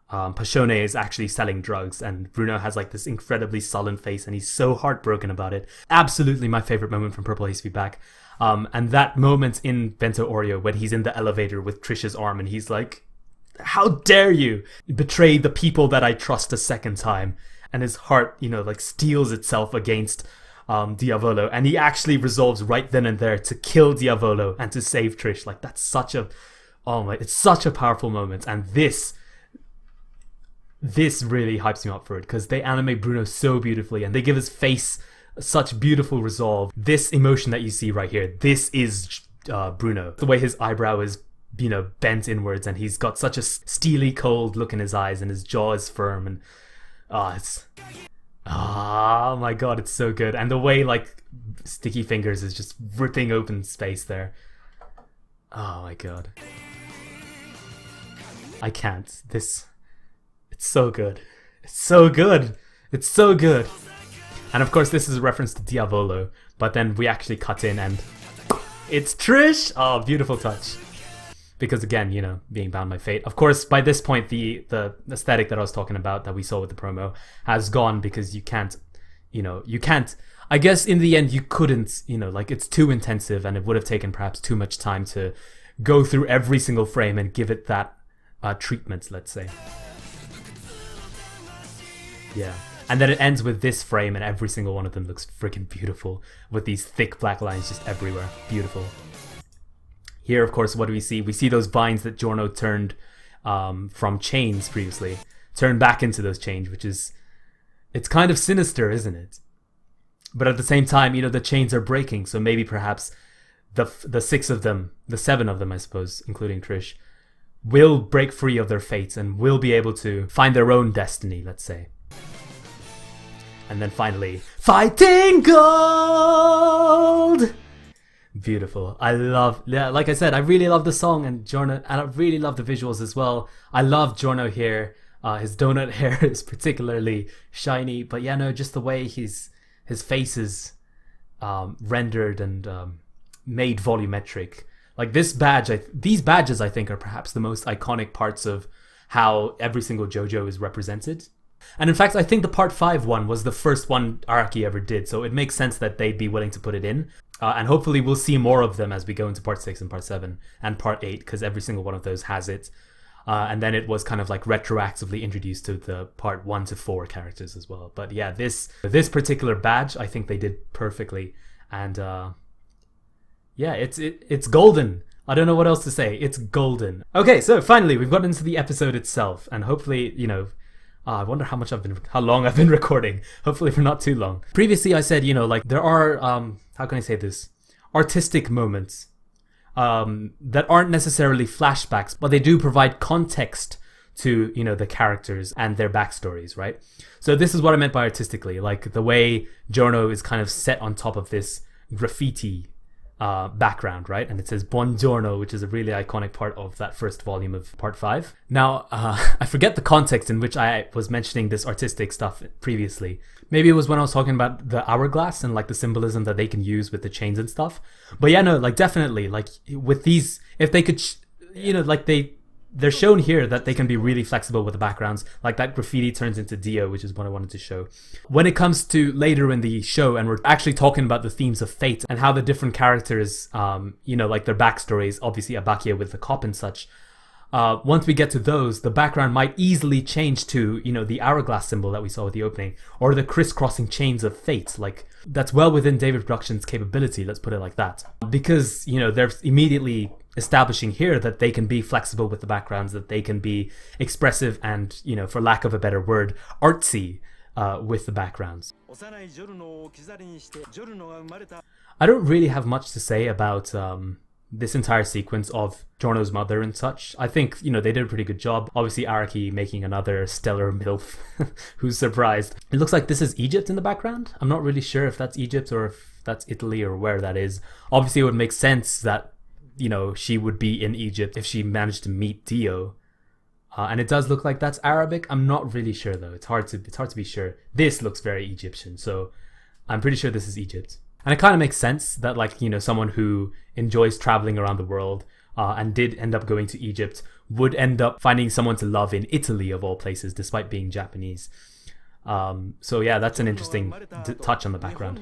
Pashone is actually selling drugs, and Bruno has like this incredibly sullen face and he's so heartbroken about it. Absolutely my favorite moment from Purple Haze Feedback. And that moment in Vento Aureo when he's in the elevator with Trish's arm and he's like, "How dare you betray the people that I trust a second time?" And his heart, like steels itself against Diavolo, and he actually resolves right then and there to kill Diavolo and to save Trish. Like, that's such a, it's such a powerful moment. And this really hypes me up for it, because they animate Bruno so beautifully and they give his face such beautiful resolve. This emotion that you see right here, this is Bruno. The way his eyebrow is, bent inwards, and he's got such a steely cold look in his eyes, and his jaw is firm, and oh my god, it's so good. And the way like Sticky Fingers is just ripping open space there. Oh my god. I can't. It's so good. It's so good. It's so good. And of course this is a reference to Diavolo, but then we actually cut in and it's Trish! Oh, beautiful touch. Because again, being bound by fate. Of course, by this point, the aesthetic that I was talking about that we saw with the promo has gone, because you can't, I guess in the end you couldn't, like it's too intensive, and it would have taken perhaps too much time to go through every single frame and give it that treatment, let's say. Yeah. And then it ends with this frame, and every single one of them looks freaking beautiful with these thick black lines just everywhere. Beautiful. Here, of course, what do we see? We see those vines that Giorno turned from chains previously, turned back into those chains, which is, it's kind of sinister, isn't it? But at the same time, the chains are breaking, so maybe perhaps the 6 of them, the 7 of them, I suppose, including Trish, will break free of their fates and will be able to find their own destiny, let's say. And then finally, Fighting Gold! Beautiful. I love, like I said, I really love the song, and Giorno, and I really love the visuals as well. I love Giorno here. His donut hair is particularly shiny, but yeah, no, just the way his face is rendered and made volumetric. Like this badge, these badges I think are perhaps the most iconic parts of how every single JoJo is represented. And in fact, I think the Part 5 one was the first one Araki ever did, so it makes sense that they'd be willing to put it in. And hopefully we'll see more of them as we go into Part 6 and Part 7 and Part 8, because every single one of those has it. And then it was kind of like retroactively introduced to the Part 1 to 4 characters as well. But yeah, this particular badge, I think they did perfectly. And yeah, it's golden. I don't know what else to say. It's golden. Okay, so finally we've gotten into the episode itself, and hopefully, you know, I wonder how long I've been recording. Hopefully for not too long. Previously I said, you know, like there are, how can I say this? Artistic moments that aren't necessarily flashbacks, but they do provide context to, you know, the characters and their backstories, right? So this is what I meant by artistically, like the way Giorno is kind of set on top of this graffiti background, right? And it says Buongiorno, which is a really iconic part of that first volume of Part 5. Now, I forget the context in which I was mentioning this artistic stuff previously. Maybe it was when I was talking about the hourglass and like the symbolism that they can use with the chains and stuff. But yeah, no, like definitely, like with these, if they could, you know, like they're shown here that they can be really flexible with the backgrounds. Like that graffiti turns into Dio, which is what I wanted to show. When it comes to later in the show, and we're actually talking about the themes of fate and how the different characters, you know, like their backstories, obviously Abakia with the cop and such. Once we get to those, the background might easily change to, you know, the hourglass symbol that we saw with the opening, or the crisscrossing chains of fate. Like that's well within David Production's capability, let's put it like that. Because, you know, they're immediately establishing here that they can be flexible with the backgrounds, that they can be expressive and, you know, for lack of a better word, artsy with the backgrounds. I don't really have much to say about this entire sequence of Giorno's mother and such. I think, you know, they did a pretty good job. Obviously Araki making another stellar MILF. Who's surprised? It looks like this is Egypt in the background. I'm not really sure if that's Egypt or if that's Italy or where that is. Obviously it would make sense that, you know, she would be in Egypt if she managed to meet Dio. And it does look like that's Arabic. I'm not really sure though. It's hard to be sure. This looks very Egyptian, so I'm pretty sure this is Egypt. And it kind of makes sense that, like, you know, someone who enjoys traveling around the world and did end up going to Egypt would end up finding someone to love in Italy of all places, despite being Japanese. So yeah, that's an interesting touch on the background.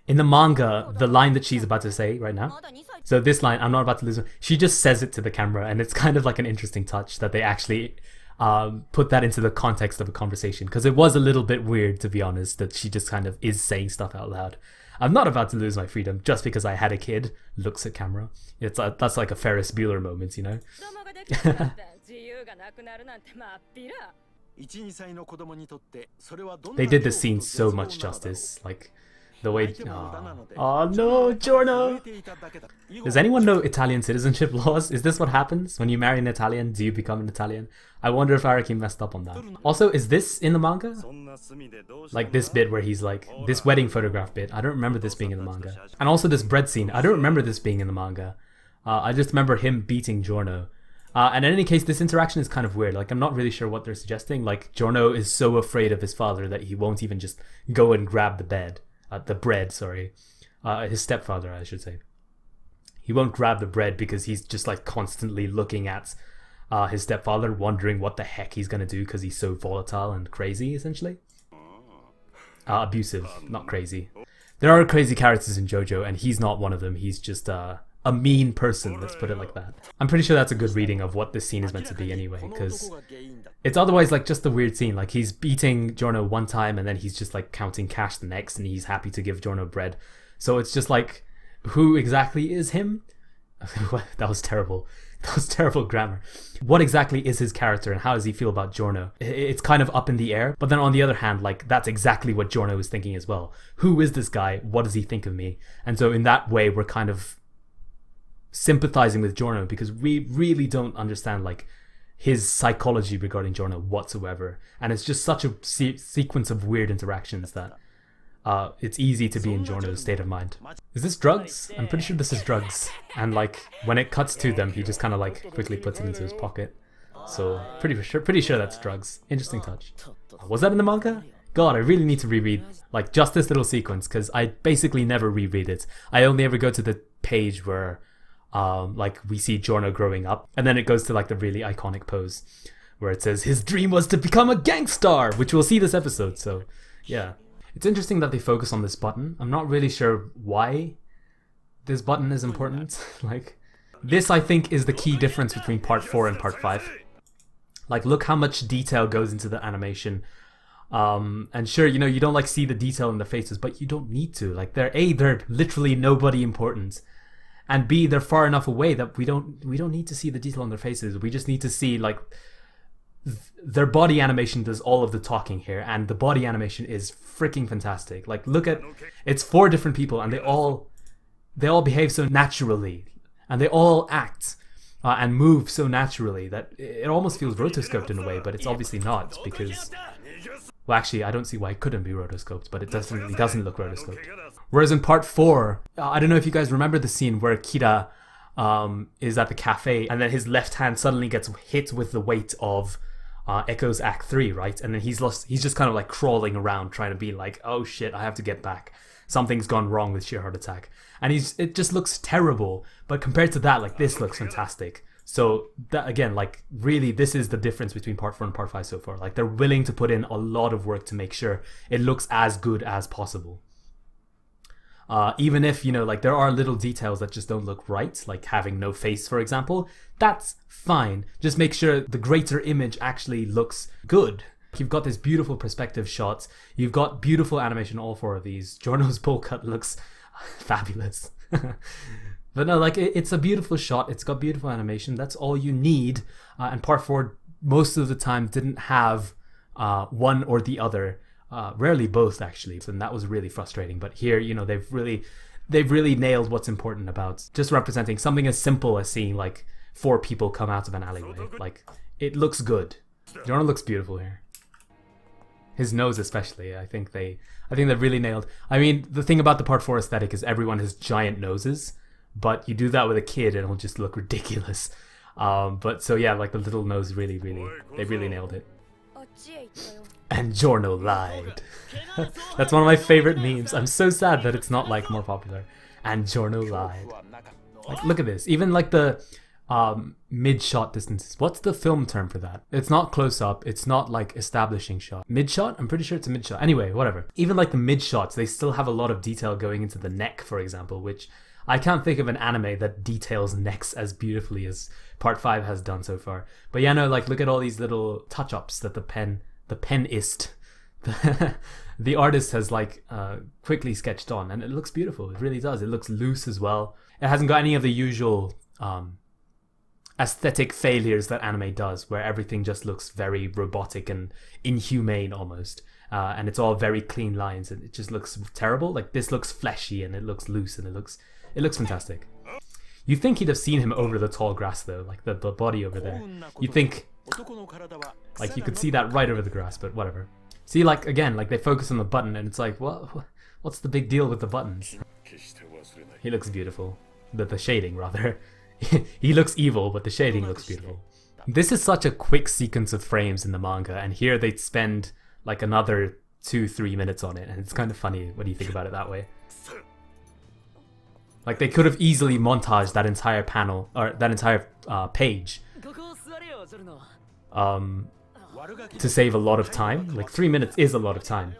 In the manga, the line that she's about to say right now, so this line, I'm not about to lose her, she just says it to the camera, and it's kind of like an interesting touch that they actually put that into the context of a conversation, because it was a little bit weird, to be honest, that she just kind of is saying stuff out loud. I'm not about to lose my freedom just because I had a kid. Looks at camera. It's that's like a Ferris Bueller moment, you know? They did this scene so much justice. Like, the way... Oh no, Giorno! Does anyone know Italian citizenship laws? Is this what happens? When you marry an Italian, do you become an Italian? I wonder if Araki messed up on that. Also, is this in the manga? Like this bit where he's like, this wedding photograph bit, I don't remember this being in the manga. And also this bread scene, I don't remember this being in the manga. I just remember him beating Giorno. And in any case, this interaction is kind of weird. Like, I'm not really sure what they're suggesting. Like, Giorno is so afraid of his father that he won't even just go and grab the bread, sorry. His stepfather, I should say. He won't grab the bread because he's just like constantly looking at his stepfather, wondering what the heck he's gonna do because he's so volatile and crazy, essentially. Abusive, not crazy. There are crazy characters in JoJo, and he's not one of them. He's just a mean person, let's put it like that. I'm pretty sure that's a good reading of what this scene is meant to be anyway, because it's otherwise like just a weird scene. Like, he's beating Giorno one time and then he's just like counting cash the next, and he's happy to give Giorno bread. So it's just like, who exactly is him? That was terrible. That was terrible grammar. What exactly is his character and how does he feel about Giorno? It's kind of up in the air, but then on the other hand, like, that's exactly what Giorno is thinking as well. Who is this guy? What does he think of me? And so in that way, we're kind of sympathizing with Giorno because we really don't understand like his psychology regarding Giorno whatsoever, and it's just such a sequence of weird interactions that it's easy to be in Giorno's state of mind. Is this drugs? I'm pretty sure this is drugs, and like when it cuts to them, he just kind of like quickly puts it into his pocket. So pretty sure that's drugs. Interesting touch. Was that in the manga? God, I really need to reread like just this little sequence because I basically never reread it. I only ever go to the page where Like we see Giorno growing up, and then it goes to like the really iconic pose where it says his dream was to become a gangstar, which we'll see this episode. So yeah, it's interesting that they focus on this button. I'm not really sure why this button is important. Like this, I think, is the key difference between part 4 and part 5. Like look how much detail goes into the animation. And sure, you know, you don't like see the detail in the faces, but you don't need to. Like they're literally nobody important, and B, they're far enough away that we don't need to see the detail on their faces. We just need to see like their body animation does all of the talking here, and the body animation is freaking fantastic. Like look at, it's 4 different people, and they all behave so naturally, and they all act and move so naturally that it almost feels rotoscoped in a way, but it's obviously not, because, well, actually, I don't see why it couldn't be rotoscoped, but it definitely doesn't look rotoscoped. Whereas in part 4, I don't know if you guys remember the scene where Kira is at the cafe, and then his left hand suddenly gets hit with the weight of Echo's Act 3, right? And then he's just kind of like crawling around trying to be like, oh shit, I have to get back. Something's gone wrong with Sheer Heart Attack. And it just looks terrible. But compared to that, like this looks fantastic. So that, again, like really this is the difference between part 4 and part 5 so far. Like they're willing to put in a lot of work to make sure it looks as good as possible. Even if, you know, like there are little details that just don't look right, like having no face, for example, that's fine. Just make sure the greater image actually looks good. You've got this beautiful perspective shots. You've got beautiful animation, all 4 of these. Giorno's bowl cut looks fabulous. But no, like it's a beautiful shot. It's got beautiful animation. That's all you need. And part 4, most of the time, didn't have one or the other. Rarely both, actually. And that was really frustrating. But here, you know, they've really nailed what's important about just representing something as simple as seeing like 4 people come out of an alleyway. Like it looks good. Giorno looks beautiful here. His nose especially, I think they really nailed. I mean, the thing about the part 4 aesthetic is everyone has giant noses, but you do that with a kid and it'll just look ridiculous. But so yeah, like the little nose they really nailed it. And Giorno lied. That's one of my favorite memes. I'm so sad that it's not like more popular. And Giorno lied. Like look at this. Even like the mid-shot distances. What's the film term for that? It's not close-up. It's not like establishing shot. Mid-shot? I'm pretty sure it's a mid-shot. Anyway, whatever. Even like the mid-shots, they still have a lot of detail going into the neck, for example, which I can't think of an anime that details necks as beautifully as part 5 has done so far. But yeah, no, like look at all these little touch-ups that the penist, the artist has like quickly sketched on, and it looks beautiful. It really does. It looks loose as well. It hasn't got any of the usual aesthetic failures that anime does, where everything just looks very robotic and inhumane almost, and it's all very clean lines, and it just looks terrible. Like this looks fleshy and it looks loose and it looks fantastic. You'd think he'd have seen him over the tall grass though, like the body over there. You'd think like you could see that right over the grass, but whatever. See, like again, like they focus on the button and it's like, what's the big deal with the buttons? He looks beautiful. The shading rather. He looks evil, but the shading looks beautiful. This is such a quick sequence of frames in the manga, and here they spend like another 2-3 minutes on it, and it's kind of funny when you think about it that way. Like they could have easily montaged that entire panel, or that entire page, to save a lot of time. Like 3 minutes is a lot of time,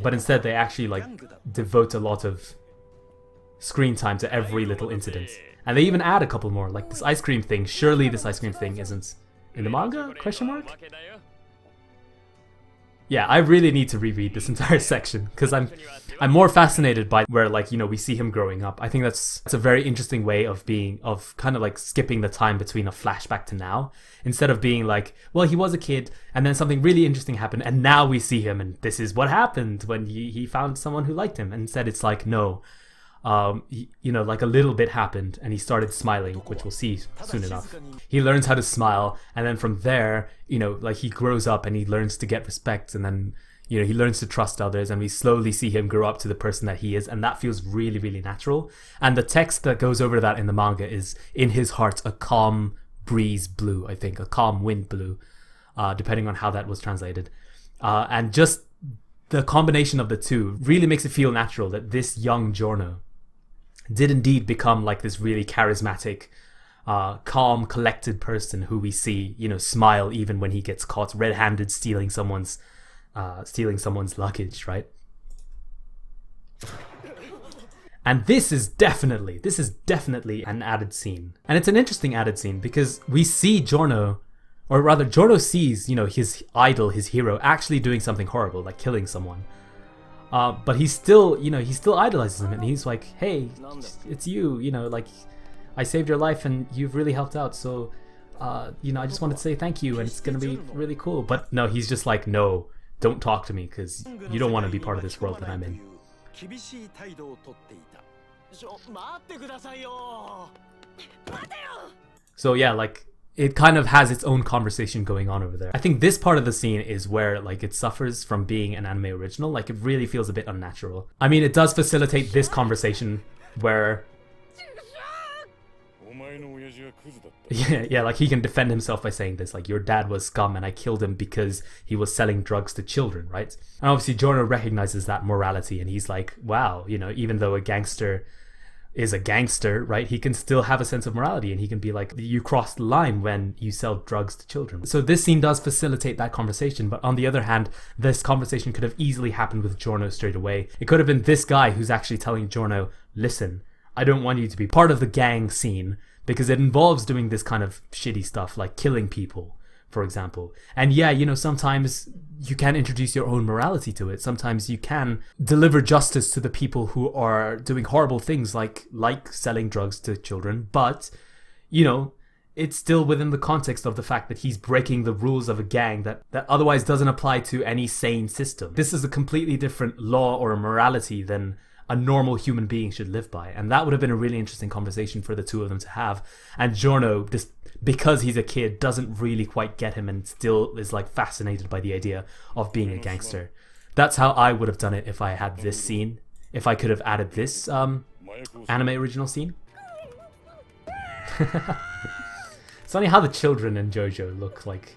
but instead they actually like devote a lot of screen time to every little incident. And they even add a couple more, like this ice cream thing. Surely this ice cream thing isn't in the manga? Question mark? Yeah, I really need to reread this entire section, because I'm more fascinated by where, like, you know, we see him growing up. I think that's a very interesting way of kind of like skipping the time between a flashback to now, instead of being like, well, he was a kid and then something really interesting happened and now we see him and this is what happened when he found someone who liked him. And instead it's like, no, you know, like a little bit happened and he started smiling, which we'll see soon enough. He learns how to smile, and then from there, you know, like he grows up and he learns to get respect, and then, you know, he learns to trust others, and we slowly see him grow up to the person that he is, and that feels really, really natural. And the text that goes over that in the manga is, in his heart, a calm breeze blue, I think, a calm wind blue, depending on how that was translated. And just the combination of the two really makes it feel natural that this young Giorno did indeed become like this really charismatic, calm, collected person who we see, you know, smile even when he gets caught red-handed stealing someone's luggage, right? And this is definitely an added scene. And it's an interesting added scene because we see Giorno, or rather Giorno sees, you know, his idol, his hero, actually doing something horrible, like killing someone. But he still, you know, he still idolizes him, and he's like, hey, it's you, you know, like, I saved your life and you've really helped out, so, you know, I just wanted to say thank you and it's gonna be really cool. But no, he's just like, no, don't talk to me because you don't want to be part of this world that I'm in. So yeah, like, it kind of has its own conversation going on over there. I think this part of the scene is where, like, it suffers from being an anime original. Like, it really feels a bit unnatural. I mean, it does facilitate this conversation where... Yeah, like, he can defend himself by saying this, like, your dad was scum and I killed him because he was selling drugs to children, right? And obviously Giorno recognizes that morality and he's like, wow, you know, even though a gangster is a gangster, right, he can still have a sense of morality and he can be like, you crossed the line when you sell drugs to children. So this scene does facilitate that conversation, but on the other hand, this conversation could have easily happened with Giorno straight away. It could have been this guy who's actually telling Giorno, listen, I don't want you to be part of the gang scene because it involves doing this kind of shitty stuff like killing people, for example. And yeah, you know, sometimes you can introduce your own morality to it. Sometimes you can deliver justice to the people who are doing horrible things like selling drugs to children, but, you know, it's still within the context of the fact that he's breaking the rules of a gang that otherwise doesn't apply to any sane system. This is a completely different law or a morality than a normal human being should live by, and that would have been a really interesting conversation for the two of them to have. And Giorno, just because he's a kid, doesn't really quite get him and still is like fascinated by the idea of being a gangster. That's how I would have done it if I had this scene, if I could have added this anime original scene. It's funny how the children in JoJo look like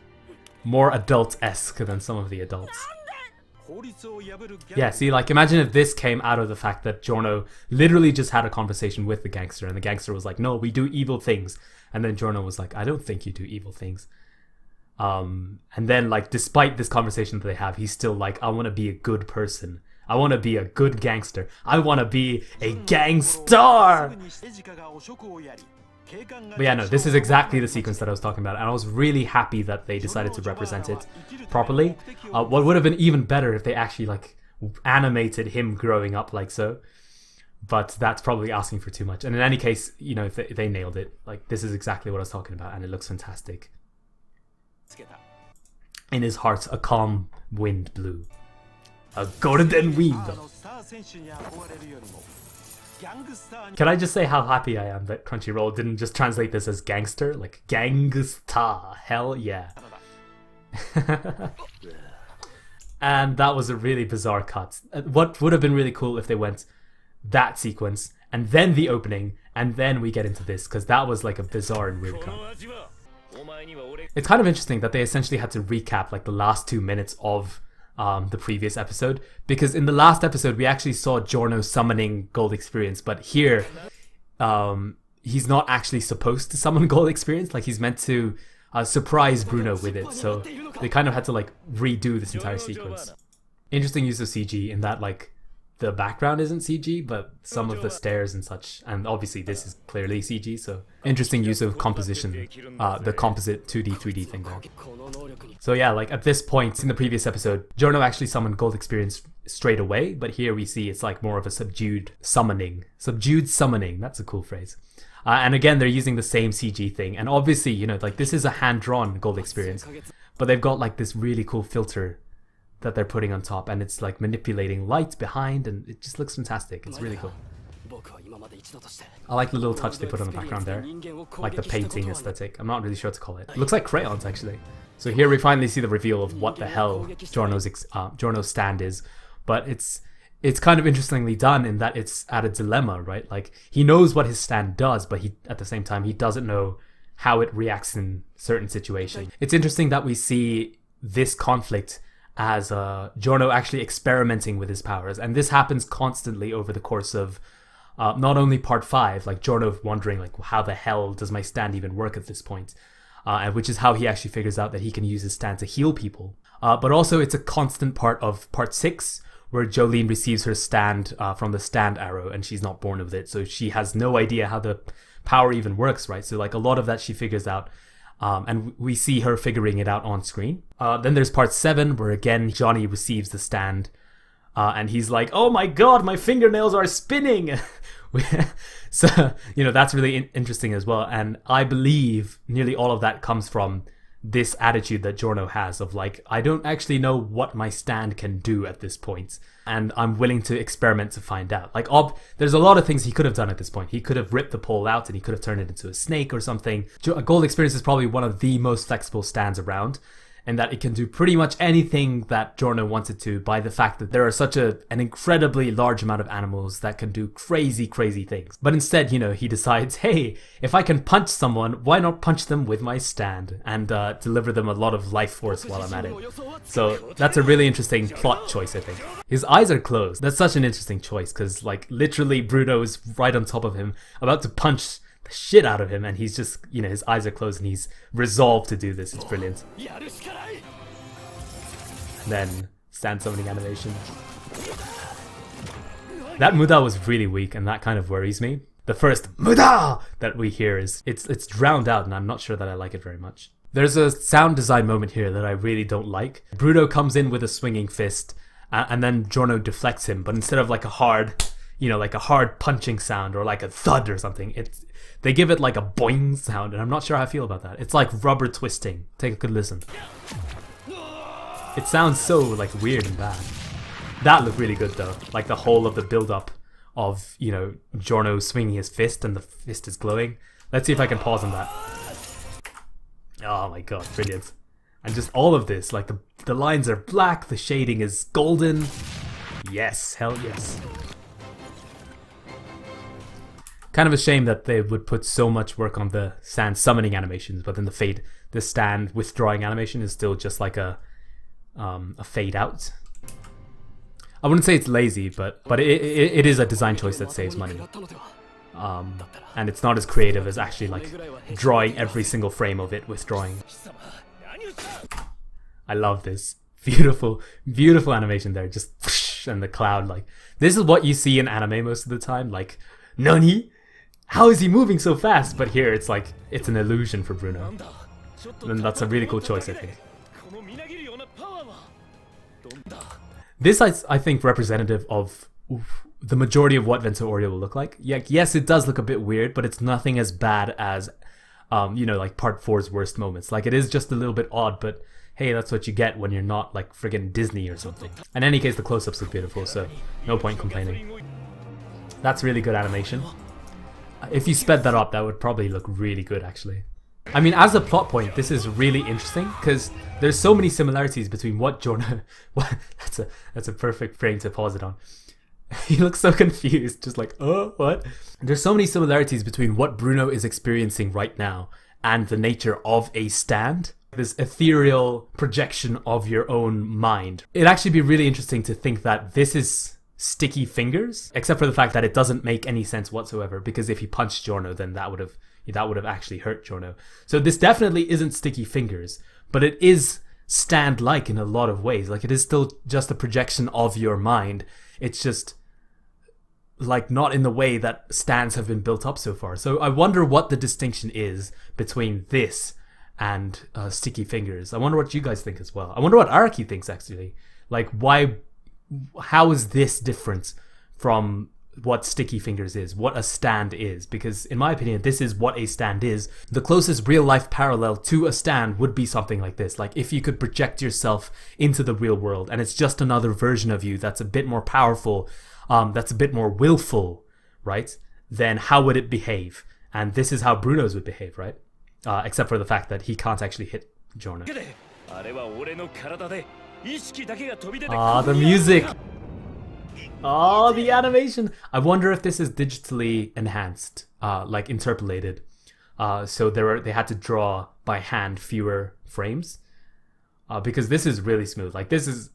more adult-esque than some of the adults. Yeah, see, like, imagine if this came out of the fact that Giorno literally just had a conversation with the gangster and the gangster was like, no, we do evil things. And then Giorno was like, I don't think you do evil things. And then, like, despite this conversation that they have, he's still like, I want to be a good person. I want to be a good gangster. I want to be a gangstar! But yeah, no, this is exactly the sequence that I was talking about, and I was really happy that they decided to represent it properly. What would have been even better if they actually, like, animated him growing up like so. But that's probably asking for too much. And in any case, you know, they nailed it. Like, this is exactly what I was talking about, and it looks fantastic. In his heart, a calm wind blew. A golden wind! Can I just say how happy I am that Crunchyroll didn't just translate this as gangster? Like, gangsta. Hell yeah. And that was a really bizarre cut. What would have been really cool if they went that sequence, and then the opening, and then we get into this, because that was like a bizarre and weird cut. It's kind of interesting that they essentially had to recap like the last 2 minutes of the previous episode, because in the last episode we actually saw Giorno summoning Gold Experience, but here he's not actually supposed to summon Gold Experience. Like, he's meant to surprise Bruno with it, so they kind of had to like redo this entire sequence. Interesting use of CG in that, like, the background isn't CG, but some of the stairs and such, and obviously this is clearly CG, so interesting use of composition, the composite 2D, 3D thing there. So yeah, like, at this point in the previous episode, Giorno actually summoned Gold Experience straight away, but here we see it's like more of a subdued summoning. Subdued summoning, that's a cool phrase. And again, they're using the same CG thing, and obviously, you know, like, this is a hand-drawn Gold Experience, but they've got like this really cool filter that they're putting on top, and it's like manipulating light behind, and it just looks fantastic. It's really cool. I like the little touch they put on the background there, like the painting aesthetic. I'm not really sure what to call it. It looks like crayons, actually. So here we finally see the reveal of what the hell Giorno's stand is, but it's kind of interestingly done in that it's at a dilemma, right? Like, he knows what his stand does, but at the same time he doesn't know how it reacts in certain situations. It's interesting that we see this conflict as Giorno actually experimenting with his powers, and this happens constantly over the course of Not only part 5, like Giorno wondering like how the hell does my stand even work at this point, and which is how he actually figures out that he can use his stand to heal people. But also it's a constant part of part 6, where Jolene receives her stand from the stand arrow, and she's not born with it, so she has no idea how the power even works, right? So like a lot of that she figures out, and we see her figuring it out on screen. Then there's part 7, where again Johnny receives the stand, and he's like, oh my god, my fingernails are spinning. So, you know, that's really interesting as well. And I believe nearly all of that comes from this attitude that Giorno has of like, I don't actually know what my stand can do at this point, and I'm willing to experiment to find out. Like, there's a lot of things he could have done at this point. He could have ripped the pole out and he could have turned it into a snake or something. Gold Experience is probably one of the most flexible stands around, and that it can do pretty much anything that Giorno wants it to, by the fact that there are such an incredibly large amount of animals that can do crazy things. But instead, you know, he decides, hey, if I can punch someone, why not punch them with my stand and deliver them a lot of life force while I'm at it. So that's a really interesting plot choice, I think. His eyes are closed. That's such an interesting choice, because like literally Bruno is right on top of him, about to punch the shit out of him, and he's just, you know, his eyes are closed and he's resolved to do this. It's brilliant. Then stand summoning animation. That Muda was really weak, and that kind of worries me. The first Muda that we hear is it's drowned out, and I'm not sure that I like it very much. There's a sound design moment here that I really don't like. Bruno comes in with a swinging fist, and then Giorno deflects him, but instead of like a hard, you know, like a hard punching sound or like a thud or something, they give it like a boing sound, and I'm not sure how I feel about that. It's like rubber twisting. Take a good listen. It sounds so like weird and bad. That looked really good though. Like the whole of the build up of, you know, Giorno swinging his fist and the fist is glowing. Let's see if I can pause on that. Oh my god, brilliant. And just all of this, like the lines are black, the shading is golden. Yes, hell yes. Kind of a shame that they would put so much work on the stand summoning animations, but then the stand withdrawing animation is still just like a fade out. I wouldn't say it's lazy, but it is a design choice that saves money. And it's not as creative as actually like drawing every single frame of it withdrawing. I love this. Beautiful, beautiful animation there. Just whoosh, and the cloud, like, this is what you see in anime most of the time. Like, Nani? How is he moving so fast? But here it's like, it's an illusion for Bruno. And that's a really cool choice, I think. This I think representative of the majority of what Vento Aureo will look like. Yeah, yes, it does look a bit weird, but it's nothing as bad as, you know, like part 4's worst moments. Like, it is just a little bit odd, but hey, that's what you get when you're not like friggin' Disney or something. In any case, the close-ups look beautiful, so no point complaining. That's really good animation. If you sped that up, that would probably look really good, actually. I mean, as a plot point, this is really interesting because there's so many similarities between what Giorno... that's a perfect frame to pause it on. He looks so confused, just like, oh, what? There's so many similarities between what Bruno is experiencing right now and the nature of a stand. This ethereal projection of your own mind. It'd actually be really interesting to think that this is sticky fingers, except for the fact that it doesn't make any sense whatsoever, because if he punched Giorno, then that would have actually hurt Giorno. So this definitely isn't sticky fingers, but it is stand-like in a lot of ways. Like, it is still just a projection of your mind. It's just like not in the way that stands have been built up so far. So I wonder what the distinction is between this and sticky fingers. I wonder what you guys think as well. I wonder what Araki thinks, actually. Like, how is this different from what sticky fingers is, what a stand is? Because in my opinion, this is what a stand is. The closest real life parallel to a stand would be something like this. Like, if you could project yourself into the real world and it's just another version of you that's a bit more powerful, that's a bit more willful, right? Then how would it behave? And this is how Bruno's would behave, right? Except for the fact that he can't actually hit Giorno. Ah, the music! Oh, the animation! I wonder if this is digitally enhanced, like interpolated. So they had to draw by hand fewer frames. Because this is really smooth. Like, this is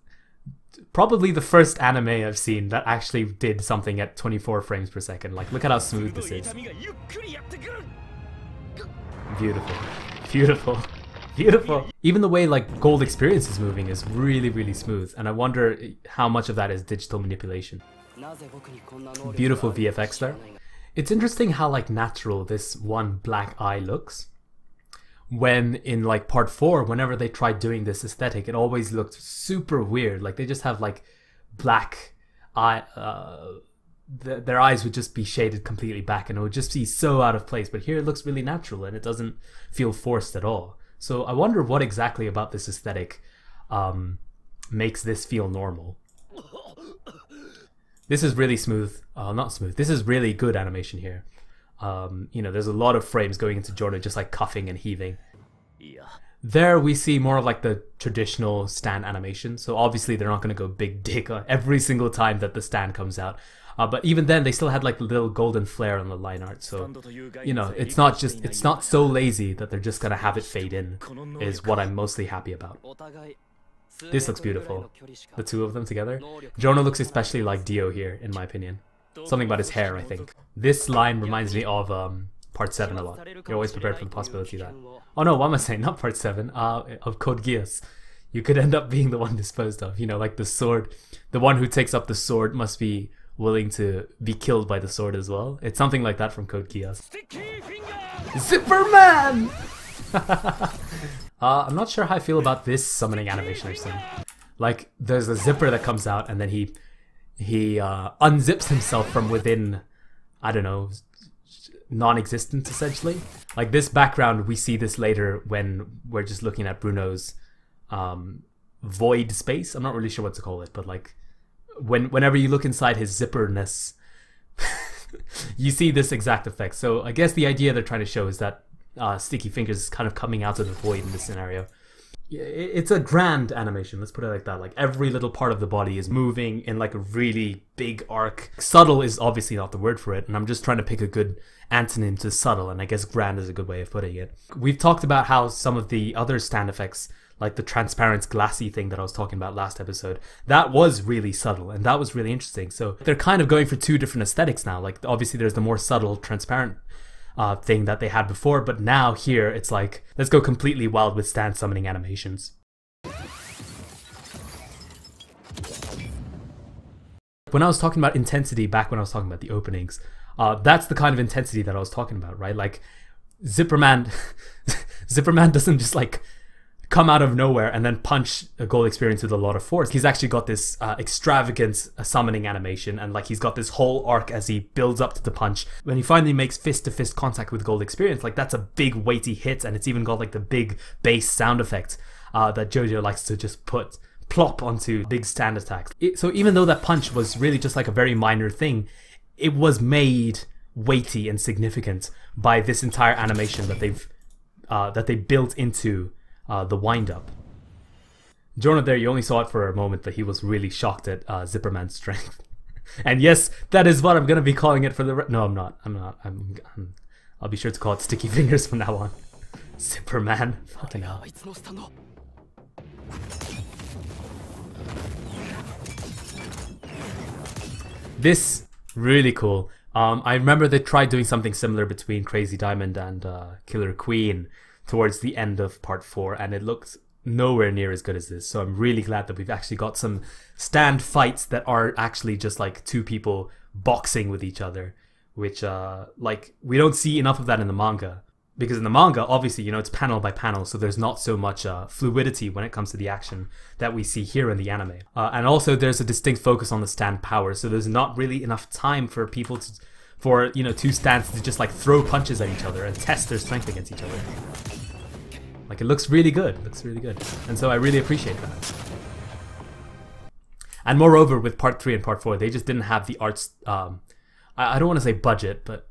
probably the first anime I've seen that actually did something at 24 frames per second. Like, look at how smooth this is. Beautiful. Beautiful. Beautiful. Even the way like Gold Experience is moving is really, really smooth, and I wonder how much of that is digital manipulation. Beautiful VFX there. It's interesting how like natural this one black eye looks. When in like part 4, whenever they tried doing this aesthetic, it always looked super weird. Like they just have like black eye, their eyes would just be shaded completely back and it would just be so out of place. But here it looks really natural and it doesn't feel forced at all. So I wonder what exactly about this aesthetic makes this feel normal. This is really smooth, not smooth, this is really good animation here. You know, there's a lot of frames going into Giorno just like cuffing and heaving. There we see more of like the traditional stand animation. So obviously they're not going to go big dick every single time that the stand comes out. But even then they still had like the little golden flare on the line art. So, you know, it's not so lazy that they're just going to have it fade in is what I'm mostly happy about. This looks beautiful. The two of them together. Giorno looks especially like Dio here, in my opinion. Something about his hair, I think. This line reminds me of Part 7 a lot. You're always prepared for the possibility that... Oh no, what am I saying? Not Part 7. Of Code Geass. You could end up being the one disposed of. You know, like the sword. The one who takes up the sword must be willing to be killed by the sword as well. It's something like that from Code Geass. Zipperman! I'm not sure how I feel about this summoning animation I've seen. Like, there's a zipper that comes out and then he unzips himself from within, I don't know, non-existence essentially. Like this background, we see this later when we're just looking at Bruno's void space. I'm not really sure what to call it, but like whenever you look inside his zipperness, you see this exact effect. So I guess the idea they're trying to show is that Sticky Fingers is kind of coming out of the void in this scenario. It's a grand animation, let's put it like that. Like every little part of the body is moving in like a really big arc. Subtle is obviously not the word for it, and I'm just trying to pick a good antonym to subtle, and I guess grand is a good way of putting it. We've talked about how some of the other stand effects, like the transparent glassy thing that I was talking about last episode, that was really subtle and that was really interesting. So they're kind of going for two different aesthetics now. Like obviously there's the more subtle transparent thing that they had before, but now here it's like, let's go completely wild with stand summoning animations. When I was talking about intensity back when I was talking about the openings, that's the kind of intensity that I was talking about, right? Like Zipperman Zipperman doesn't just like come out of nowhere and then punch a Gold Experience with a lot of force. He's actually got this extravagant summoning animation, and like he's got this whole arc as he builds up to the punch. When he finally makes fist-to-fist contact with Gold Experience, like that's a big weighty hit, and it's even got like the big bass sound effect that JoJo likes to just put plop onto big stand attacks. So even though that punch was really just like a very minor thing, it was made weighty and significant by this entire animation that they built into the wind-up. Giorno there, you only saw it for a moment, but he was really shocked at Zipperman's strength. And yes, that is what I'm going to be calling it for the... No, I'm not. I'll be sure to call it Sticky Fingers from now on. Zipperman. Fucking hell. This, really cool. I remember they tried doing something similar between Crazy Diamond and Killer Queen towards the end of part 4, and it looks nowhere near as good as this. So I'm really glad that we've actually got some stand fights that are actually just like two people boxing with each other, which like we don't see enough of that in the manga, because in the manga obviously, you know, it's panel by panel, so there's not so much fluidity when it comes to the action that we see here in the anime. And also there's a distinct focus on the stand power, so there's not really enough time for people to, for, you know, two stands to just like throw punches at each other and test their strength against each other. Like it looks really good, and so I really appreciate that. And moreover, with part 3 and part 4, they just didn't have the arts. I don't want to say budget, but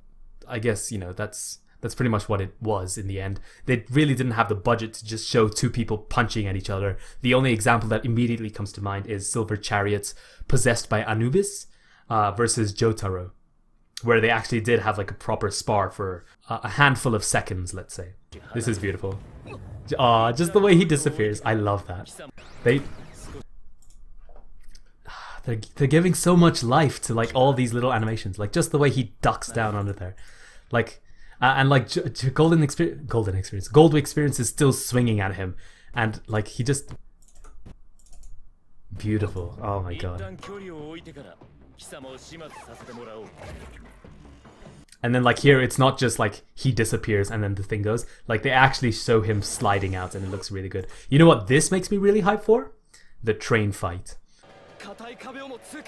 I guess, you know, that's pretty much what it was in the end. They really didn't have the budget to just show two people punching at each other. The only example that immediately comes to mind is Silver Chariot's possessed by Anubis versus Jotaro, where they actually did have like a proper spar for a handful of seconds, let's say. This is beautiful. Just the way he disappears, I love that. they're giving so much life to like all these little animations, like just the way he ducks down under there, like and like Goldwing Experience is still swinging at him, and like he just beautiful. Oh my god. And then like here, it's not just like he disappears and then the thing goes. Like they actually show him sliding out and it looks really good. You know what this makes me really hyped for? The train fight.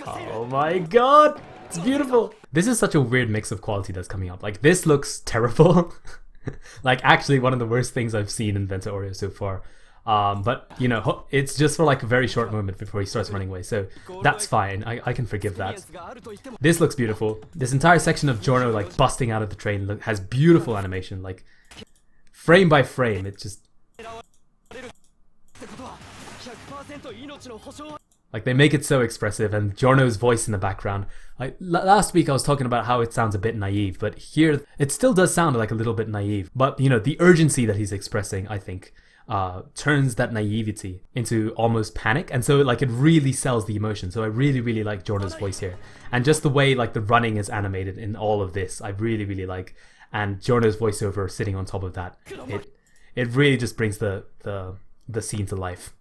Oh my god! It's beautiful! This is such a weird mix of quality that's coming up. Like this looks terrible. Like actually one of the worst things I've seen in Vento Aureo so far. But you know, it's just for like a very short moment before he starts running away, so that's fine. I can forgive that. This looks beautiful. This entire section of Giorno like busting out of the train has beautiful animation, like frame by frame. It just like they make it so expressive, and Giorno's voice in the background. Last week I was talking about how it sounds a bit naive, but here it still does sound like a little bit naive. But you know, the urgency that he's expressing, I think, turns that naivety into almost panic, and so like it really sells the emotion. So I really like Giorno's voice here, and just the way like the running is animated in all of this, I really like. And Giorno's voiceover sitting on top of that, it really just brings the scene to life.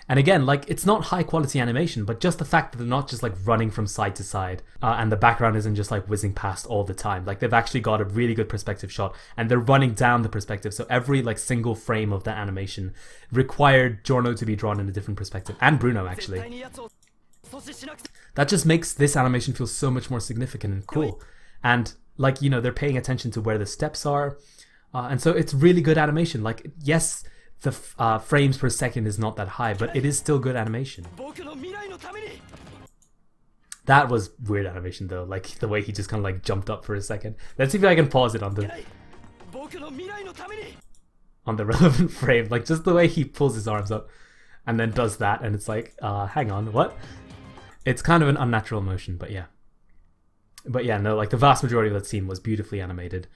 And again, like it's not high quality animation, but just the fact that they're not just like running from side to side, and the background isn't just like whizzing past all the time. Like they've actually got a really good perspective shot, and they're running down the perspective. So every like single frame of that animation required Giorno to be drawn in a different perspective, and Bruno actually. That just makes this animation feel so much more significant and cool. And like, you know, they're paying attention to where the steps are, and so it's really good animation. Like yes, the frames per second is not that high, but it is still good animation. That was weird animation though, like the way he just kind of like jumped up for a second. Let's see if I can pause it on the relevant frame. Like just the way he pulls his arms up and then does that, and it's like, hang on, what? It's kind of an unnatural motion, but yeah. But yeah, no, like the vast majority of that scene was beautifully animated,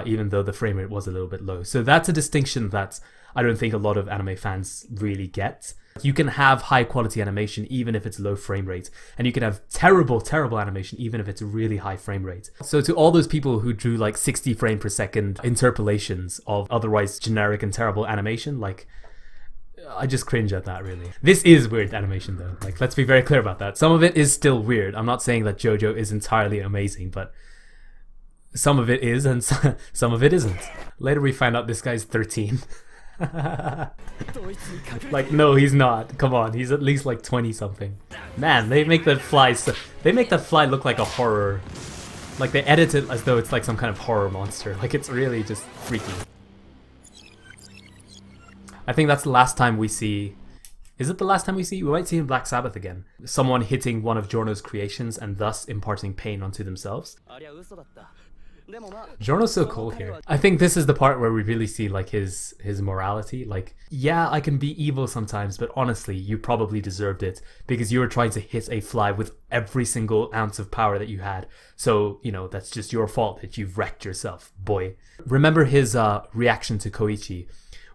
even though the frame rate was a little bit low. So that's a distinction that I don't think a lot of anime fans really get. You can have high quality animation even if it's low frame rate, and you can have terrible animation even if it's a really high frame rate. So to all those people who drew like 60 frame per second interpolations of otherwise generic and terrible animation, like I just cringe at that, really. This is weird animation though, like let's be very clear about that. Some of it is still weird. I'm not saying that JoJo is entirely amazing, but some of it is and some of it isn't. Later we find out this guy's 13. Like no, he's not. Come on, he's at least like 20 something. Man, they make that fly look like a horror. Like they edit it as though it's like some kind of horror monster. Like it's really just freaky. I think that's the last time we see... Is it the last time we see? We might see in Black Sabbath again. Someone hitting one of Giorno's creations and thus imparting pain onto themselves. Giorno's so cool here. I think this is the part where we really see like his morality. Like, yeah, I can be evil sometimes, but honestly, you probably deserved it because you were trying to hit a fly with every single ounce of power that you had. So, you know, that's just your fault that you've wrecked yourself, boy. Remember his reaction to Koichi.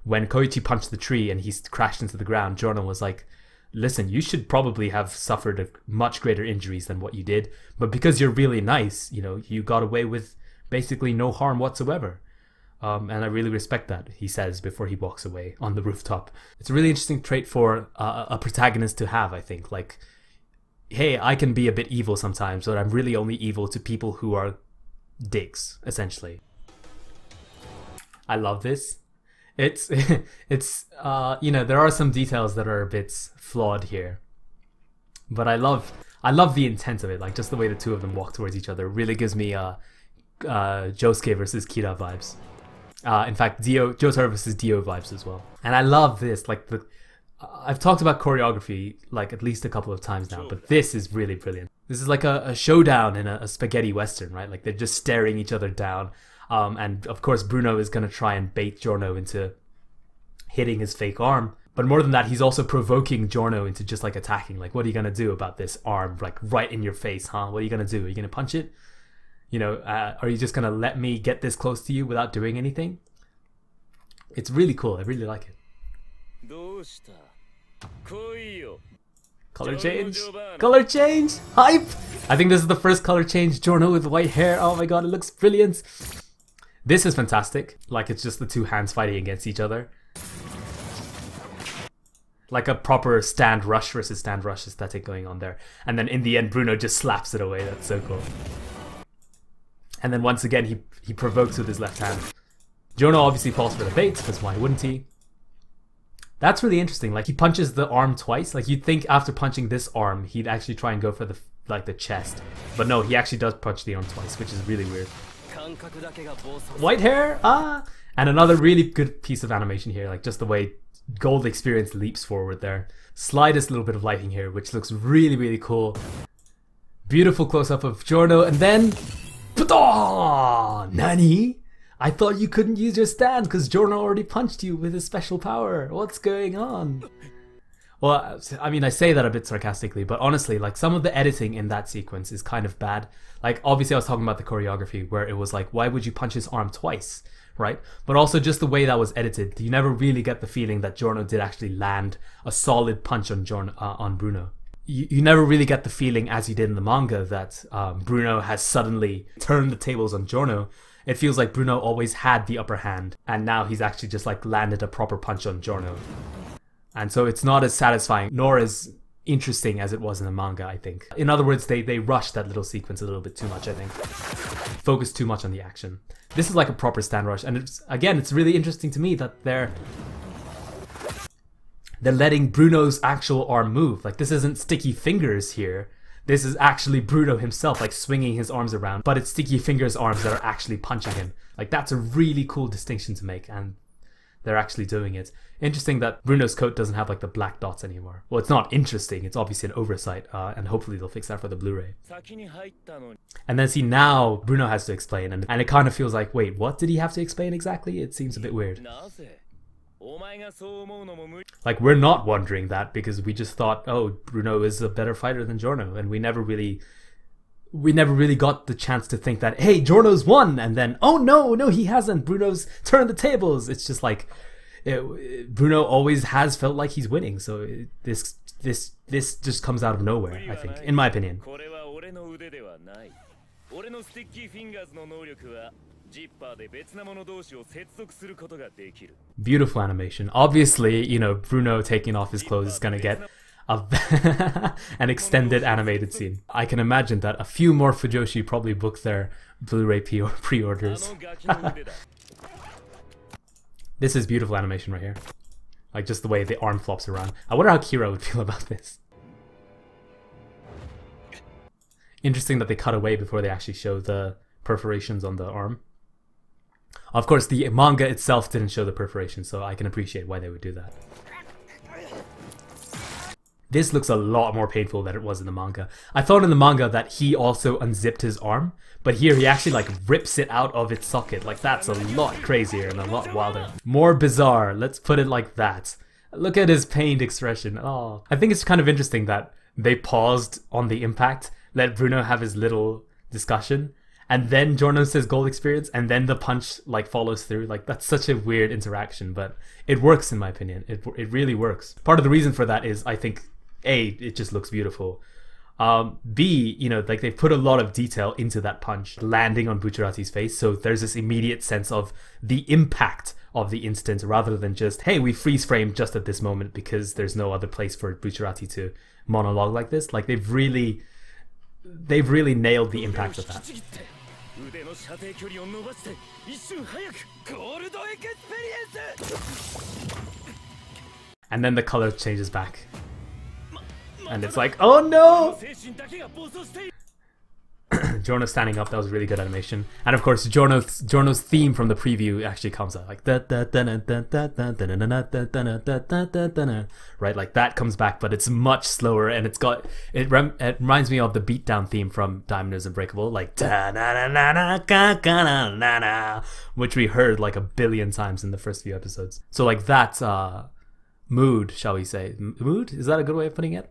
When Koichi punched the tree and he crashed into the ground, Giorno was like, listen, you should probably have suffered much greater injuries than what you did, but because you're really nice, you know, you got away with basically no harm whatsoever. And I really respect that, he says before he walks away on the rooftop. It's a really interesting trait for a protagonist to have, I think. Like, hey, I can be a bit evil sometimes, but I'm really only evil to people who are dicks, essentially. I love this. It's you know, there are some details that are a bit flawed here, but I love the intent of it. Like just the way the two of them walk towards each other really gives me Josuke versus Kira vibes. In fact, Jotaro versus Dio vibes as well. And I love this. Like I've talked about choreography like at least a couple of times now, but this is really brilliant. This is like a showdown in a spaghetti western, right? Like they're just staring each other down. And of course Bruno is going to try and bait Giorno into hitting his fake arm. But more than that, he's also provoking Giorno into just like attacking. Like, what are you going to do about this arm? Like right in your face, huh? What are you going to do? Are you going to punch it? You know, are you just going to let me get this close to you without doing anything? It's really cool. I really like it. Color change! Color change! Hype! I think this is the first color change. Giorno with white hair. Oh my god, it looks brilliant. This is fantastic. Like it's just the two hands fighting against each other. Like a proper stand rush versus stand rush aesthetic going on there. And then in the end, Bruno just slaps it away. That's so cool. And then once again, he provokes with his left hand. Giorno obviously falls for the bait, because why wouldn't he? That's really interesting. Like he punches the arm twice. Like you'd think after punching this arm, he'd actually try and go for the chest. But no, he actually does punch the arm twice, which is really weird. White hair, and another really good piece of animation here. Like just the way Gold Experience leaps forward there. Slightest little bit of lighting here, which looks really, really cool. Beautiful close-up of Giorno, and then... Nani? I thought you couldn't use your stand because Giorno already punched you with his special power. What's going on? Well, I mean, I say that a bit sarcastically, but honestly, like some of the editing in that sequence is kind of bad. Like, obviously I was talking about the choreography where it was like, why would you punch his arm twice? Right? But also just the way that was edited, you never really get the feeling that Giorno did actually land a solid punch on Bruno. You never really get the feeling, as you did in the manga, that Bruno has suddenly turned the tables on Giorno. It feels like Bruno always had the upper hand, and now he's actually just like landed a proper punch on Giorno. And so it's not as satisfying, nor as interesting as it was in the manga, I think. In other words, they rushed that little sequence a little bit too much, I think. Focused too much on the action. This is like a proper stand rush, and it's really interesting to me that they're letting Bruno's actual arm move. Like this isn't sticky fingers here. This is actually Bruno himself, like swinging his arms around, but it's Sticky Fingers' arms that are actually punching him. Like that's a really cool distinction to make, and they're actually doing it. Interesting that Bruno's coat doesn't have like the black dots anymore. Well, it's not interesting, it's obviously an oversight, and hopefully they'll fix that for the Blu-ray. And then see, now Bruno has to explain, and it kind of feels like, wait, what did he have to explain exactly? It seems a bit weird. Like, we're not wondering that because we just thought, oh, Bruno is a better fighter than Giorno, and we never really got the chance to think that, hey, Giorno's won, and then, oh no, he hasn't. Bruno's turned the tables. It's just like Bruno always has felt like he's winning, so this just comes out of nowhere, I think, in my opinion. Beautiful animation. Obviously, you know, Bruno taking off his clothes is gonna get an extended animated scene. I can imagine that a few more Fujoshi probably booked their Blu-ray pre-orders. This is beautiful animation right here. Like just the way the arm flops around. I wonder how Kira would feel about this. Interesting that they cut away before they actually show the perforations on the arm. Of course, the manga itself didn't show the perforations, so I can appreciate why they would do that. This looks a lot more painful than it was in the manga. I thought in the manga that he also unzipped his arm, but here he actually like rips it out of its socket. Like that's a lot crazier and a lot wilder. More bizarre, let's put it like that. Look at his pained expression. Oh, I think it's kind of interesting that they paused on the impact, let Bruno have his little discussion, and then Giorno says Gold Experience, and then the punch like follows through. Like that's such a weird interaction, but it works in my opinion. It really works. Part of the reason for that is I think A, it just looks beautiful. B, you know, like they put a lot of detail into that punch landing on Bucciarati's face, so there's this immediate sense of the impact of the instant rather than just, hey, we freeze frame just at this moment because there's no other place for Bucciarati to monologue like this. Like they've really nailed the impact of that. And then the color changes back. And it's like, oh no! Giorno standing up, that was really good animation. And of course, Giorno's theme from the preview actually comes out like right, like that comes back, but it's much slower, and it reminds me of the beatdown theme from Diamond is Unbreakable, like which we heard like a billion times in the first few episodes. So like that mood, shall we say, mood? Is that a good way of putting it?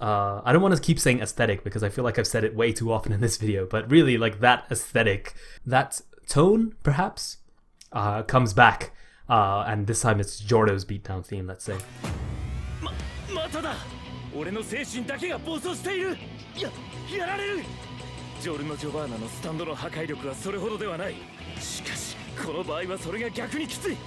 I don't want to keep saying aesthetic because I feel like I've said it way too often in this video, but really like that aesthetic, that tone perhaps, comes back, and this time it's Giorno's beatdown theme, let's say. まただ。俺の精神だけが暴走している。やられる。ジョルノ・ジョバーナのスタンドの破壊力はそれほどではない。しかしこの場合はそれが逆にきつい。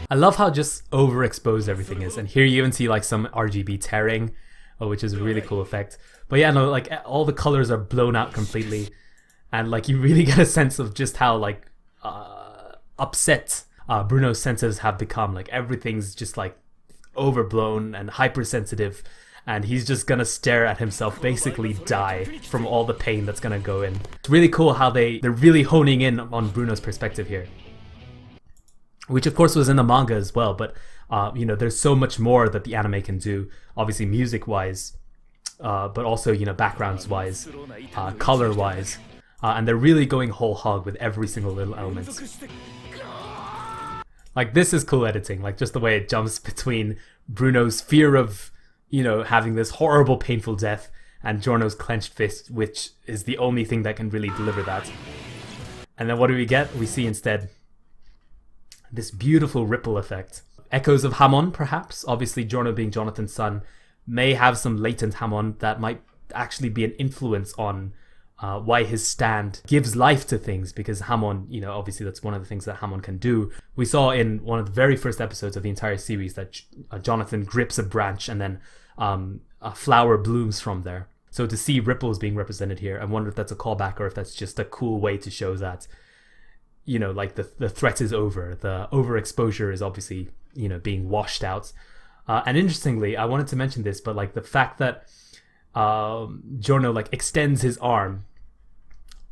I love how just overexposed everything is, and here you even see like some RGB tearing, which is a really cool effect. But yeah, no, like all the colors are blown out completely, and like you really get a sense of just how like upset Bruno's senses have become. Like everything's just like overblown and hypersensitive, and he's just gonna stare at himself basically die from all the pain that's gonna go in. It's really cool how they're really honing in on Bruno's perspective here, which of course was in the manga as well, but you know, there's so much more that the anime can do, obviously music wise, but also, you know, backgrounds wise, color wise, and they're really going whole hog with every single little element. Like this is cool editing, like just the way it jumps between Bruno's fear of, you know, having this horrible painful death and Giorno's clenched fist, which is the only thing that can really deliver that. And then what do we get? We see instead this beautiful ripple effect. Echoes of Hamon, perhaps. Obviously, Giorno being Jonathan's son may have some latent Hamon that might actually be an influence on why his stand gives life to things, because Hamon, you know, obviously that's one of the things that Hamon can do. We saw in one of the very first episodes of the entire series that Jonathan grips a branch and then a flower blooms from there. So to see ripples being represented here, I wonder if that's a callback or if that's just a cool way to show that, you know, like the threat is over. The overexposure is obviously, you know, being washed out. And interestingly, I wanted to mention this, but like the fact that Giorno like extends his arm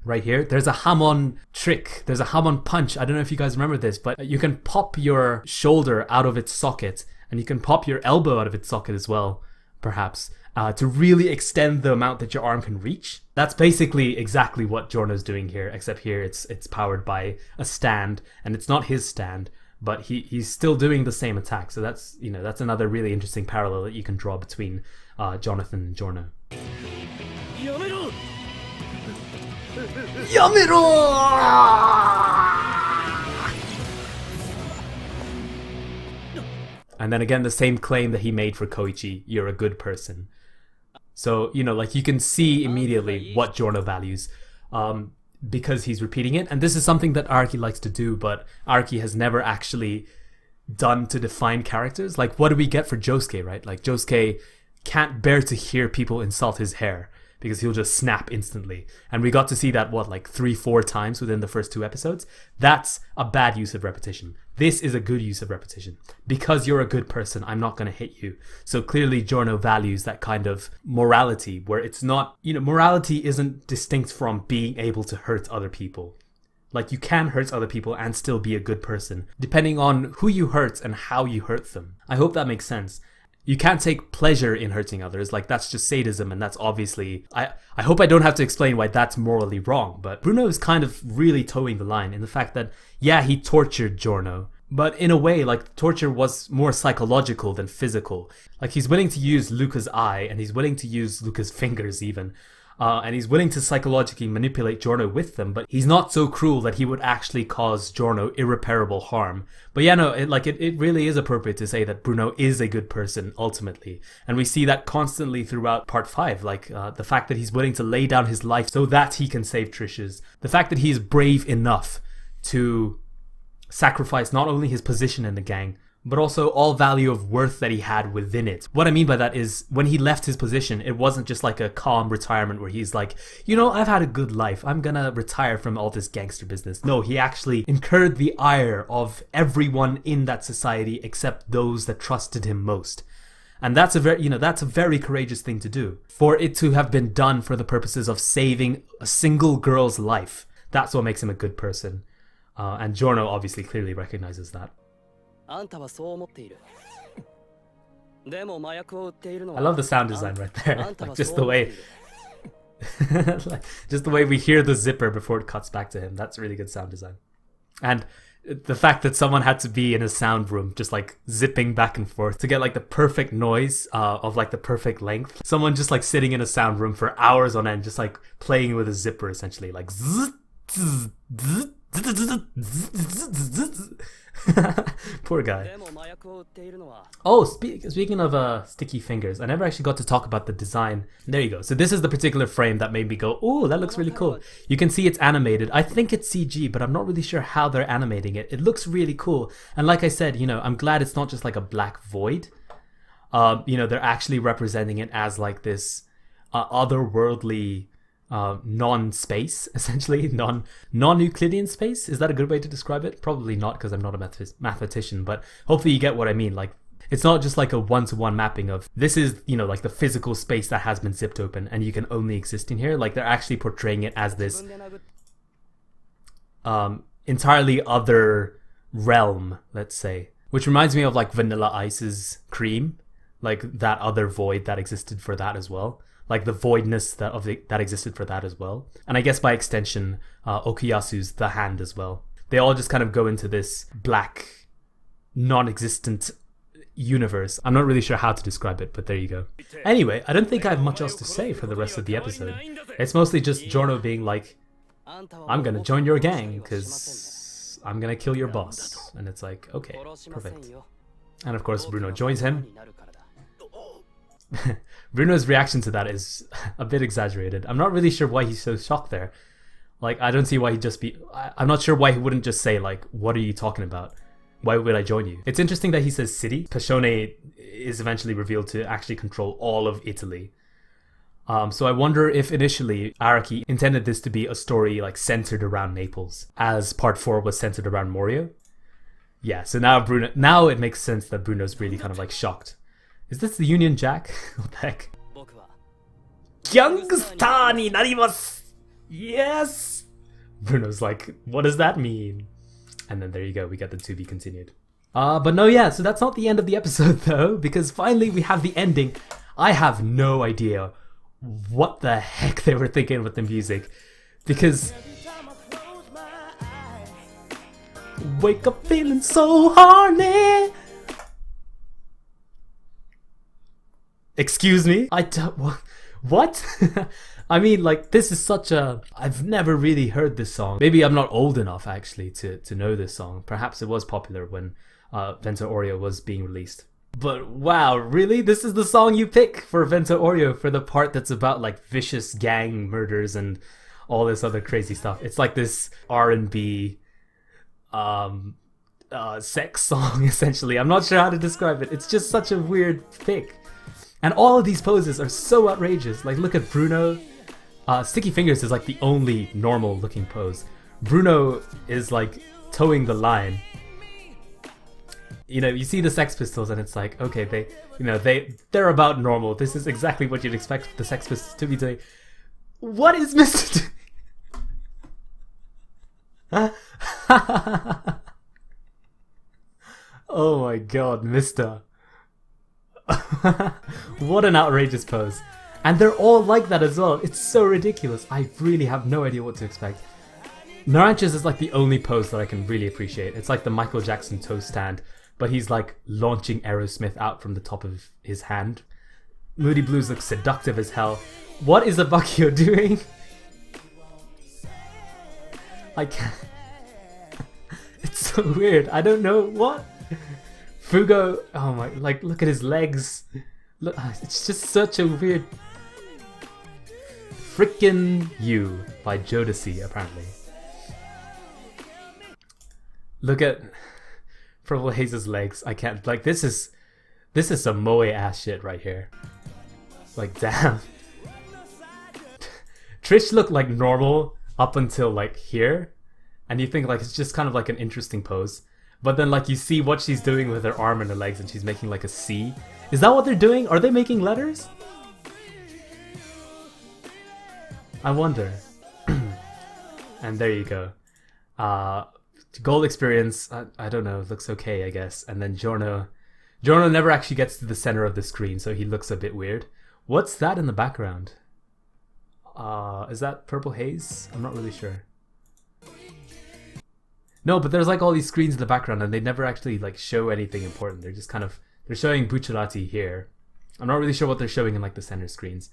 right here, there's a Hamon trick, there's a Hamon punch. I don't know if you guys remember this, but you can pop your shoulder out of its socket and you can pop your elbow out of its socket as well, perhaps, to really extend the amount that your arm can reach. That's basically exactly what Giorno's doing here, except here it's powered by a stand, and it's not his stand, but he's still doing the same attack. So that's, you know, that's another really interesting parallel that you can draw between Jonathan and Giorno. Yamero! And then again, the same claim that he made for Koichi, you're a good person. So, you know, like you can see immediately what Giorno values because he's repeating it. And this is something that Araki likes to do, but Araki has never actually done to define characters. Like, what do we get for Josuke, right? Like, Josuke can't bear to hear people insult his hair because he'll just snap instantly. And we got to see that, what, like 3-4 times within the first 2 episodes? That's a bad use of repetition. This is a good use of repetition. Because you're a good person, I'm not going to hit you. So clearly Giorno values that kind of morality where it's not, you know, morality isn't distinct from being able to hurt other people. Like, you can hurt other people and still be a good person, depending on who you hurt and how you hurt them. I hope that makes sense. You can't take pleasure in hurting others, like that's just sadism, and that's obviously... I hope I don't have to explain why that's morally wrong, but Bruno is kind of really towing the line in the fact that, yeah, he tortured Giorno, but in a way, like, torture was more psychological than physical. Like, he's willing to use Luca's eye, and he's willing to use Luca's fingers even, and he's willing to psychologically manipulate Giorno with them, but he's not so cruel that he would actually cause Giorno irreparable harm. But yeah, no, it really is appropriate to say that Bruno is a good person, ultimately. And we see that constantly throughout part 5, like the fact that he's willing to lay down his life so that he can save Trish's. The fact that he's brave enough to sacrifice not only his position in the gang, but also all value of worth that he had within it. What I mean by that is, when he left his position, it wasn't just like a calm retirement where he's like, you know, I've had a good life, I'm gonna retire from all this gangster business. No, he actually incurred the ire of everyone in that society except those that trusted him most. And that's a very, you know, that's a very courageous thing to do. For it to have been done for the purposes of saving a single girl's life, that's what makes him a good person. And Giorno obviously clearly recognizes that. I love the sound design right there. Like, just the way like, just the way we hear the zipper before it cuts back to him. That's really good sound design. And the fact that someone had to be in a sound room just like zipping back and forth to get like the perfect noise of like the perfect length. Someone just like sitting in a sound room for hours on end just like playing with a zipper essentially, like zzz, zzz, zzz. Poor guy. Oh, speaking of sticky fingers, I never actually got to talk about the design. There you go. So this is the particular frame that made me go, oh, that looks really cool. You can see it's animated. I think it's CG, but I'm not really sure how they're animating it. It looks really cool. And like I said, you know, I'm glad it's not just like a black void. You know, they're actually representing it as like this otherworldly non-space, essentially non-Euclidean space. Is that a good way to describe it? Probably not, because I'm not a mathematician, but hopefully you get what I mean. Like, it's not just like a one-to-one mapping of this is, you know, like the physical space that has been zipped open and you can only exist in here. Like, they're actually portraying it as this entirely other realm, let's say, which reminds me of like Vanilla Ice's Cream, like that other void that existed for that as well. Like the voidness that existed for that as well. And I guess by extension, Okuyasu's The Hand as well. They all just kind of go into this black, non-existent universe. I'm not really sure how to describe it, but there you go. Anyway, I don't think I have much else to say for the rest of the episode. It's mostly just Giorno being like, I'm gonna join your gang, because I'm gonna kill your boss. And it's like, okay, perfect. And of course, Bruno joins him. Bruno's reaction to that is a bit exaggerated. I'm not really sure why he's so shocked there. Like, I don't see why he'd just be... I'm not sure why he wouldn't just say, like, what are you talking about? Why would I join you? It's interesting that he says city. Pashone is eventually revealed to actually control all of Italy. So I wonder if initially Araki intended this to be a story, like, centered around Naples, as part 4 was centered around Morio. Yeah, so now it makes sense that Bruno's really kind of, like, shocked. Is this the Union Jack? What the heck? Gangsta ni narimasu! Yes! Bruno's like, what does that mean? And then there you go, we get the to be continued. But no, yeah, so that's not the end of the episode though, because finally we have the ending. I have no idea what the heck they were thinking with the music, because... Wake up feeling so horny! Excuse me? I don't... What? I mean, like, this is such a... I've never really heard this song. Maybe I'm not old enough, actually, to know this song. Perhaps it was popular when Vento Aureo was being released. But wow, really? This is the song you pick for Vento Aureo for the part that's about, like, vicious gang murders and all this other crazy stuff. It's like this R&B sex song, essentially. I'm not sure how to describe it. It's just such a weird pick. And all of these poses are so outrageous. Like, look at Bruno. Sticky Fingers is like the only normal looking pose. Bruno is like towing the line. You know, you see the Sex Pistols and it's like, okay, they're about normal. This is exactly what you'd expect the Sex Pistols to be doing. What is Mr. Oh my god, Mr. What an outrageous pose. And they're all like that as well. It's so ridiculous. I really have no idea what to expect. Naranjas is like the only pose that I can really appreciate. It's like the Michael Jackson toe stand, but he's like launching Aerosmith out from the top of his hand. Moody Blues looks seductive as hell. What is Abakio doing? I can't... It's so weird. I don't know what... Fugo, oh my, like, look at his legs. Look, it's just such a weird... Frickin' You by Jodeci, apparently. Look at Purple Haze's legs. I can't, like, this is some moe ass shit right here. Like, damn. Trish looked like normal up until, like, here. And you think, like, it's just kind of like an interesting pose. But then, like, you see what she's doing with her arm and her legs, and she's making, like, a C. Is that what they're doing? Are they making letters? I wonder. And there you go. Gold experience, I don't know, looks okay, I guess. And then Giorno never actually gets to the center of the screen, so he looks a bit weird. What's that in the background? Is that Purple Haze? I'm not really sure. No, but there's like all these screens in the background and they never actually like show anything important. They're just kind of, they're showing Bucciarati here. I'm not really sure what they're showing in like the center screens.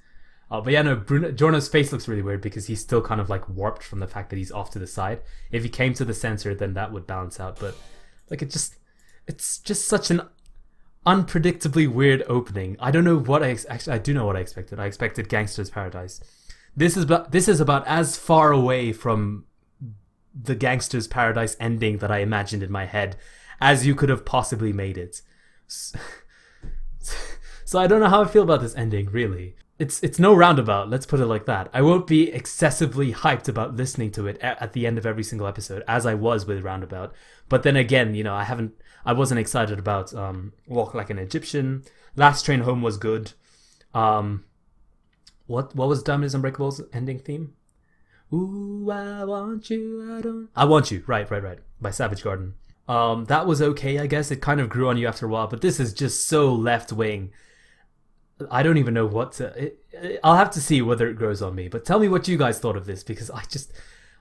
But yeah, no, Giorno's face looks really weird because he's still kind of like warped from the fact that he's off to the side. If he came to the center, then that would balance out. But like it's just such an unpredictably weird opening. I don't know what I do know what I expected. I expected Gangster's Paradise. This is about as far away from the Gangster's Paradise ending that I imagined in my head as you could have possibly made it. So I don't know how I feel about this ending, really. It's no Roundabout, let's put it like that. I won't be excessively hyped about listening to it at the end of every single episode, as I was with Roundabout. But then again, you know, I wasn't excited about Walk Like an Egyptian. Last Train Home was good. What was Diamond is Unbreakable's ending theme? Ooh, I want you, I want you, right, by Savage Garden. That was okay, I guess. It kind of grew on you after a while, but this is just so left wing. I don't even know what to... I'll have to see whether it grows on me. But tell me what you guys thought of this, because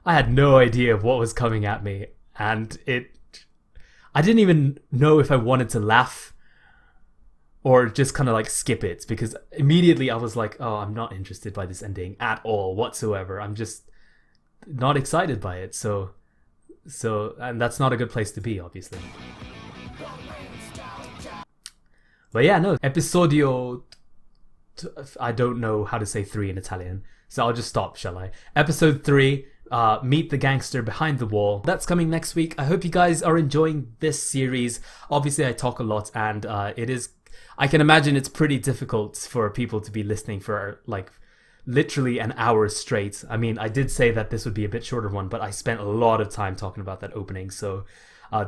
I had no idea of what was coming at me. And I didn't even know if I wanted to laugh or just kind of like skip it, because immediately I was like, oh, I'm not interested by this ending at all whatsoever. I'm just not excited by it. So and that's not a good place to be, obviously. But yeah, no, episodio... I don't know how to say 3 in Italian, so I'll just stop, shall I? Episode 3, Meet the Gangster Behind the Wall. That's coming next week. I hope you guys are enjoying this series. Obviously, I talk a lot, and I can imagine it's pretty difficult for people to be listening for, like, literally an hour straight. I mean, I did say that this would be a bit shorter one, but I spent a lot of time talking about that opening, so...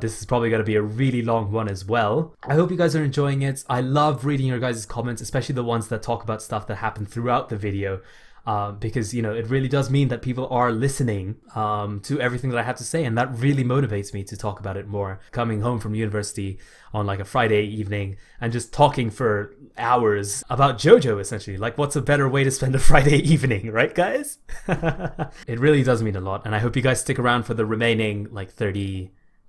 this is probably going to be a really long one as well. I hope you guys are enjoying it. I love reading your guys' comments, especially the ones that talk about stuff that happened throughout the video, because, you know, it really does mean that people are listening to everything that I have to say, and that really motivates me to talk about it more. Coming home from university on like a Friday evening and just talking for hours about JoJo, essentially. Like, what's a better way to spend a Friday evening, right, guys? It really does mean a lot, and I hope you guys stick around for the remaining, like,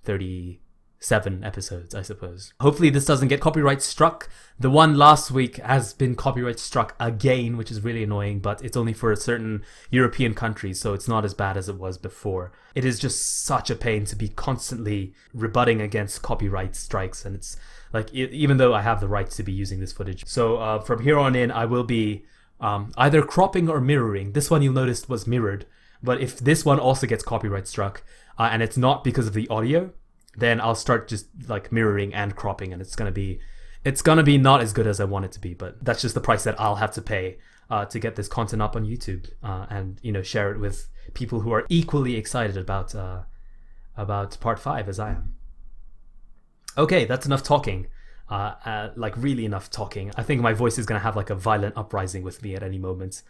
37 episodes, I suppose. Hopefully this doesn't get copyright struck. The one last week has been copyright struck again, which is really annoying, but it's only for certain European countries, so it's not as bad as it was before. It is just such a pain to be constantly rebutting against copyright strikes, and it's like, even though I have the right to be using this footage. So from here on in, I will be either cropping or mirroring. This one you'll notice was mirrored, but if this one also gets copyright struck, and it's not because of the audio, then I'll start just like mirroring and cropping, and it's gonna be not as good as I want it to be, but that's just the price that I'll have to pay to get this content up on YouTube, and, you know, share it with people who are equally excited about part 5 as I am. Okay, that's enough talking. Like really enough talking. I think my voice is gonna have like a violent uprising with me at any moment.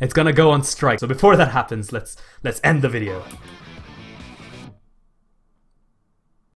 It's gonna go on strike. So before that happens, let's end the video.